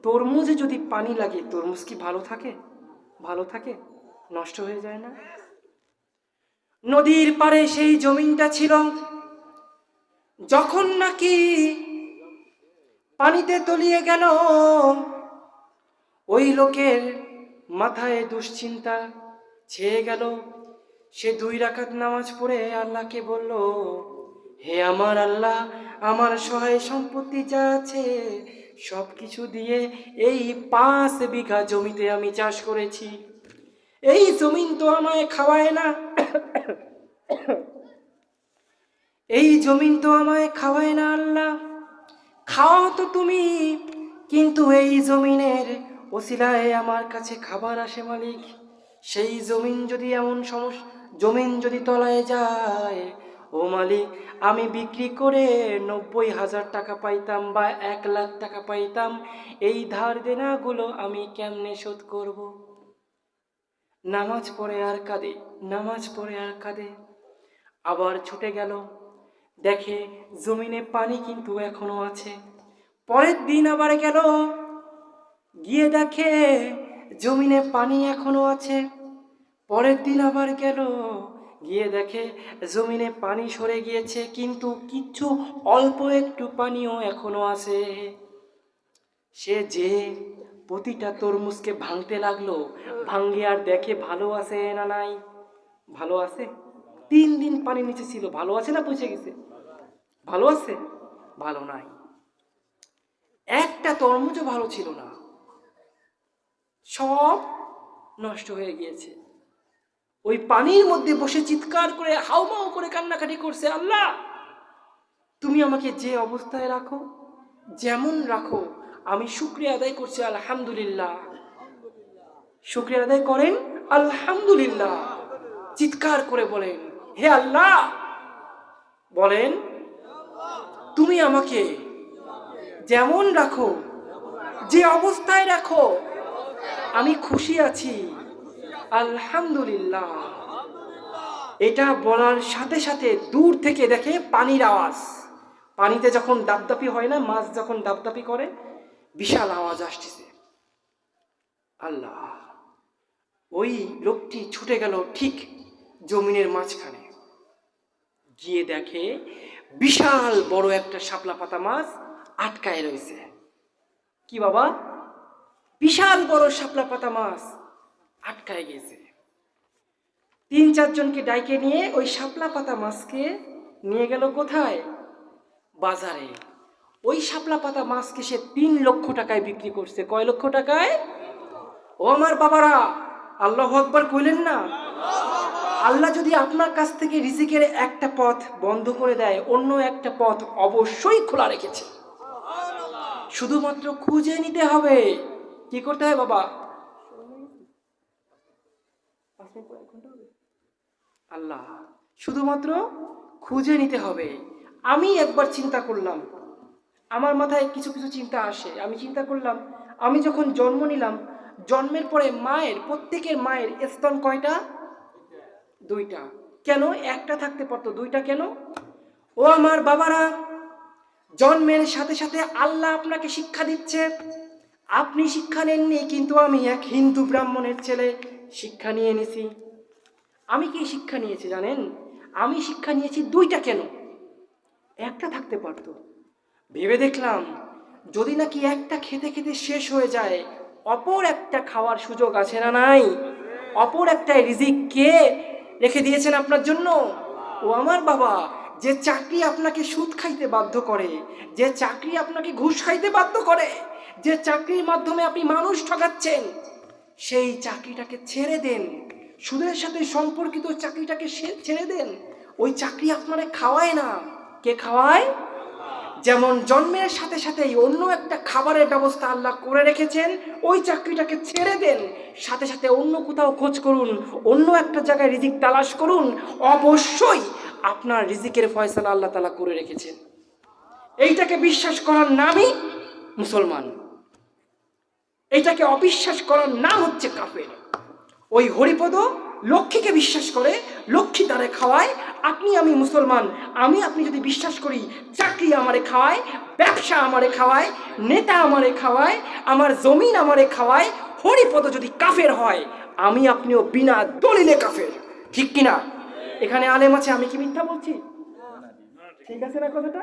তরমুজে যদি পানি লাগে, তরমুজ কি ভালো থাকে? ভালো থাকে? নষ্ট হয়ে যায় না? নদীর পাড়ে সেই জমিনটা ছিল, যখন নাকি পানিতে তলিয়ে গেল, ওই লোকের মাথায় দুশ্চিন্তা ছেয়ে গেল। সে 2 রাকাত নামাজ পড়ে আল্লাহকে বলল, হে আমার আল্লাহ, আমার সহায় সম্পত্তি যা আছে সব কিছু দিয়ে এই 5 বিঘা জমিতে আমি চাষ করেছি, এই জমিন তো আমায় খাওয়ায় না, এই জমিন তো আমায় খাওয়ায় না, আল্লাহ খাওয়াও তো তুমি, কিন্তু এই জমিনের ওসিলায় আমার কাছে খাবার আসে মালিক। সেই জমিন যদি জমিন যদি তলায় যায়, ও মালিক, আমি বিক্রি করে 90,000 টাকা পাইতাম বা 1 লাখ টাকা পাইতাম, এই ধার দেনাগুলো আমি কেমনে শোধ করব? নামাজ পড়ে আর কাঁদে, নামাজ পড়ে আর কাঁদে। আবার ছুটে গেল, দেখে জমিনে পানি কিন্তু এখনো আছে। পরের দিন আবার গেল, গিয়ে দেখে জমিনে পানি এখনো আছে। পরের দিন আবার গেল, গিয়ে দেখে জমিনে পানি সরে গিয়েছে, কিন্তু কিছু অল্প একটু পানিও এখনো আছে। সে যে প্রতিটা তরমুজকে ভাঙতে লাগলো, ভাঙ্গে আর দেখে ভালো আছে না নাই। ভালো আছে? 3 দিন পানির নিচে ছিল, ভালো আছে না পচে গেছে? ভালো আছে? ভালো নাই, একটা তরমুজও ভালো ছিল না, সব নষ্ট হয়ে গিয়েছে। ওই পানির মধ্যে বসে চিৎকার করে হাউমাউ করে কান্নাকাটি করছে, আল্লাহ তুমি আমাকে যে অবস্থায় রাখো, যেমন রাখো, আমি শুকরিয়া আদায় করছি, আলহামদুলিল্লাহ। শুকরিয়া আদায় করেন, আলহামদুলিল্লাহ, চিৎকার করে বলেন, হে আল্লাহ, বলেন তুমি আমাকে যেমন রাখো, যে অবস্থায় রাখো, আমি খুশি আছি, আলহামদুলিল্লাহ। এটা বলার সাথে সাথে দূর থেকে দেখে পানির আওয়াজ, পানিতে যখন দাপদাপি হয় না, মাছ যখন দাপদাপি করে, বিশাল আওয়াজ আসতেছে। আল্লাহ, ওই লোকটি ছুটে গেল ঠিক জমিনের মাঝখানে, গিয়ে দেখে বিশাল বড় একটা শাপলা পাতা মাছ আটকায় রয়েছে। কি বাবা? বিশাল বড় শাপলা পাতা মাছ আটকায় গেছে। 3-4 জনকে ডাইকে নিয়ে ওই শাপলা পাতা মাছকে নিয়ে গেল কোথায়? বাজারে। ওই শাপলা পাতা মাছকে সে 3 লক্ষ টাকায় বিক্রি করছে। কয় লক্ষ টাকায়? ও আমার বাবারা, আল্লাহু আকবার কইলেন না? আল্লাহ যদি আপনার কাছ থেকে রিজিকের একটা পথ বন্ধ করে দেয়, অন্য একটা পথ অবশ্যই খোলা রেখেছে। শুধুমাত্র খুঁজে নিতে হবে। কি করতে হয় বাবা? আল্লাহ, শুধুমাত্র খুঁজে নিতে হবে। আমি একবার চিন্তা করলাম, আমার মাথায় কিছু কিছু চিন্তা আসে। আমি চিন্তা করলাম, আমি যখন জন্ম নিলাম, জন্মের পরে প্রত্যেকের মায়ের স্তন কয়টা? 2টা। কেন? একটা থাকতে পারতো, 2টা কেন? ও আমার বাবারা, জন্মের সাথে সাথে আল্লাহ আপনাকে শিক্ষা দিচ্ছে। আপনি শিক্ষা নেননি, কিন্তু আমি এক হিন্দু ব্রাহ্মণের ছেলে শিক্ষা নিয়ে নিছি। আমি কি শিক্ষা নিয়েছি জানেন? আমি শিক্ষা নিয়েছি 2টা। কেন? একটা থাকতে পারতো। ভেবে দেখলাম, যদি নাকি একটা খেতে খেতে শেষ হয়ে যায়, অপর একটা খাওয়ার সুযোগ আছে না নাই? অপর একটা রিজিক কে রেখে দিয়েছেন আপনার জন্য? ও আমার বাবা, যে চাকরি আপনাকে সুদ খাইতে বাধ্য করে, যে চাকরি আপনাকে ঘুষ খাইতে বাধ্য করে, যে চাকরির মাধ্যমে আপনি মানুষ ঠকাচ্ছেন, সেই চাকরিটাকে ছেড়ে দেন। সুদের সাথে সম্পর্কিত চাকরিটাকে ছেড়ে দেন। ওই চাকরি আপনারে খাওয়ায় না। কে খাওয়ায়? যেমন জন্মের সাথে সাথেই অন্য একটা খাবারের ব্যবস্থা আল্লাহ করে রেখেছেন, ওই চাকরিটাকে ছেড়ে দেন। সাথে সাথে অন্য কোথাও খোঁজ করুন, অন্য একটা জায়গায় রিজিক তালাশ করুন। অবশ্যই আপনার রিজিকের ফয়সালা আল্লাহ তাআলা করে রেখেছেন। এইটাকে বিশ্বাস করার নামই মুসলমান। এইটাকে অবিশ্বাস করার নাম হচ্ছে কাফের। ওই হরিপদ লক্ষ্মীকে বিশ্বাস করে, লক্ষ্মী তারে খাওয়ায়। আমি মুসলমান, আপনি যদি বিশ্বাস করি চাকরি আমারে খাওয়ায়, ব্যবসা আমারে খাওয়ায়, নেতা আমারে খাওয়ায়, আমার জমিন আমারে খাওয়ায়, হরিপদ যদি কাফের হয়, আপনিও বিনা দলিলে কাফের। ঠিক কিনা? এখানে আলেম আছে, আমি কি মিথ্যা বলছি? ঠিক আছে না কথাটা?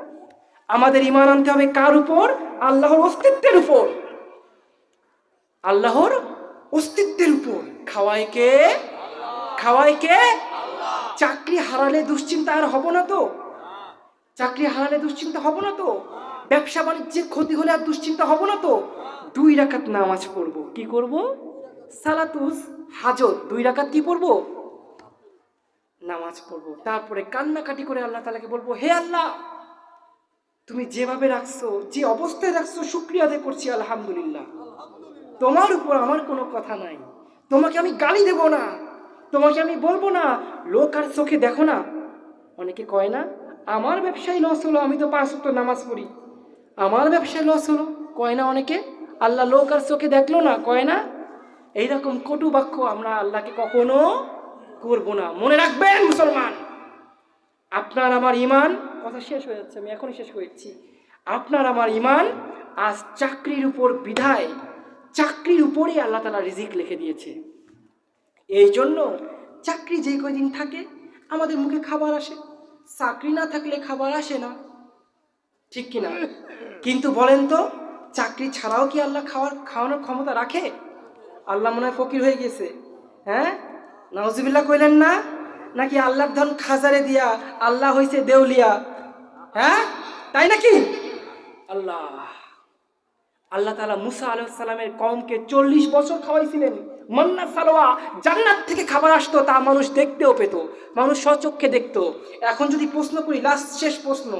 আমাদের ঈমান আনতে হবে কার উপর? আল্লাহর অস্তিত্বের উপর। আল্লাহর অস্তিত্বের উপর। খাওয়ায় কে? খাওয়ায় কে? চাকরি হারালে দুশ্চিন্তা আর হব না তো? চাকরি হারালে দুশ্চিন্তা হব না তো? ব্যবসা বাণিজ্যের ক্ষতি হলে আর দুশ্চিন্তা হব না তো? 2 রাকাত নামাজ পড়বো। কি করব? সালাতুস হাজত 2 রাকাত কি পড়বো? নামাজ পড়বো। তারপরে কান্নাকাটি করে আল্লাহ তাআলাকে বলবো, হে আল্লাহ, তুমি যেভাবে রাখছো, যে অবস্থায় রাখছো, শুকরিয়া আদায় করছি, আলহামদুলিল্লাহ। তোমার উপর আমার কোনো কথা নাই। তোমাকে আমি গালি দেব না, তোমাকে আমি বলবো না লোক আর চোখে দেখো না। অনেকে কয় না, আমার ব্যবসায় লস হলো, আমি তো 5 ওয়াক্ত নামাজ পড়ি, আমার ব্যবসায় লস হলো, কয় না অনেকে। আল্লাহ লোক আর চোখে দেখলো না, কয় না। এইরকম কটু বাক্য আমরা আল্লাহকে কখনো করবো না। মনে রাখবেন মুসলমান, আপনার আমার ঈমান, কথা শেষ হয়ে যাচ্ছে, আমি এখনই শেষ করেছি। আপনার আমার ঈমান আজ চাকরির উপর বিধায়, চাকরির উপরেই আল্লাহ তাআলা রিজিক লিখে দিয়েছে। এই জন্য চাকরি যে কয়দিন থাকে আমাদের মুখে খাবার আসে, চাকরি না থাকলে খাবার আসে না। ঠিক কিনা? কিন্তু বলেন তো, চাকরি ছাড়াও কি আল্লাহ খাওয়ানোর ক্ষমতা রাখে? আল্লাহ মনে হয় ফকির হয়ে গেছে? হ্যাঁ, নাউজুবিল্লাহ কইলেন না? নাকি আল্লাহর ধন খাজারে দিয়া আল্লাহ হইছে দেউলিয়া? হ্যাঁ, তাই নাকি? আল্লাহ তাআলা মুসা আলাইহিস সালামের কওমকে 40 বছর খাওয়াইছিলেন। মান্না সালোয়া, জান্নাত থেকে খাবার আসতো, তা মানুষ দেখতেও পেত, মানুষ স্বচক্ষে দেখতো। এখন যদি প্রশ্ন করি, লাস্ট শেষ প্রশ্ন,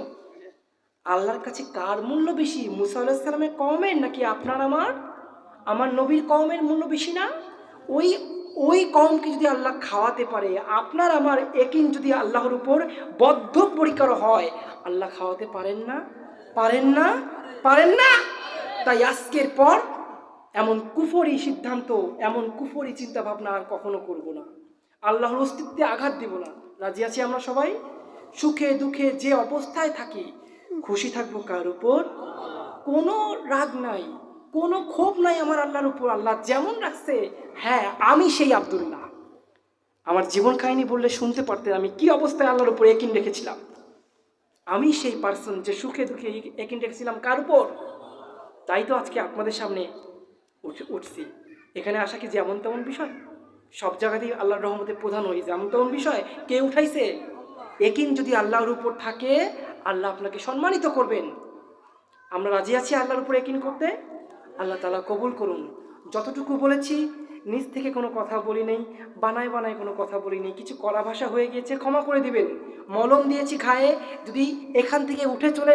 আল্লাহর কাছে কার মূল্য বেশি? মুসা আলাইহিস সালামের কওমের নাকি আপনার আমার নবীর কওমের মূল্য বেশি না? ওই কওমকে যদি আল্লাহ খাওয়াতে পারে, আপনার আমার ইয়াকিন যদি আল্লাহর উপর বদ্ধপরিকর হয়, আল্লাহ খাওয়াতে পারেন না? পারেন না? পারেন না? তাই আজকের পর এমন কুফরি সিদ্ধান্ত, এমন কুফরি চিন্তা ভাবনা আর কখনো করব না। আল্লাহর অস্তিত্বে আঘাত দেব না। রাজি আছি আমরা সবাই? সুখে দুঃখে যে অবস্থায় থাকি, খুশি থাকবো কার উপর? কোনো রাগ নাই, কোনো ক্ষোভ নাই আমার আল্লাহর উপর। আল্লাহ যেমন রাখছে, হ্যাঁ, আমি সেই আব্দুল্লাহ। আমার জীবন কাহিনী বললে শুনতে পারতেন আমি কি অবস্থায় আল্লাহর উপর ইয়াকিন রেখেছিলাম। আমি সেই পার্সন যে সুখে দুঃখে একিন রেখেছিলাম কার উপর। তাই তো আজকে আপনাদের সামনে উঠছি। এখানে আসা কি যেমন তেমন বিষয়? সব জায়গাতেই আল্লাহর রহমতে প্রধান হই যেমন তেমন বিষয়? কে উঠাইছে? একিন যদি আল্লাহর উপর থাকে, আল্লাহ আপনাকে সম্মানিত করবেন। আমরা রাজি আছি আল্লাহর উপর একিন করতে। আল্লাহ তাআলা কবুল করুন। যতটুকু বলেছি নিজ থেকে কোনো কথা বলি নেই, বানায় বানায় কোনো কথা বলি নেই, কিছু কড়া ভাষা হয়ে গিয়েছে ক্ষমা করে দিবেন। মলম দিয়েছি খায়ে, যদি এখান থেকে উঠে চলে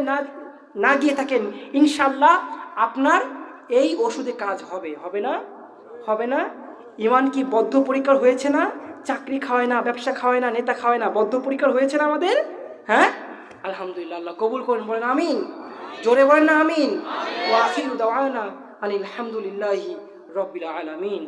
না গিয়ে থাকেন, ইনশাল্লাহ আপনার এই ওষুধে কাজ হবে। হবে না? হবে না? ইমান কি বদ্ধপরিকর হয়েছে না? চাকরি খাওয়ায় না, ব্যবসা খাওয়ায় না, নেতা খাওয়ায় না, বদ্ধপরিকর হয়েছে না আমাদের? হ্যাঁ, আলহামদুলিল্লাহ। আল্লাহ কবুল করেন, বলেন আমিন। জোরে বলেন না আমিন। ওয়া আখিরু দাওয়ানা আনিল হামদুলিল্লাহি রাব্বিল আলামিন।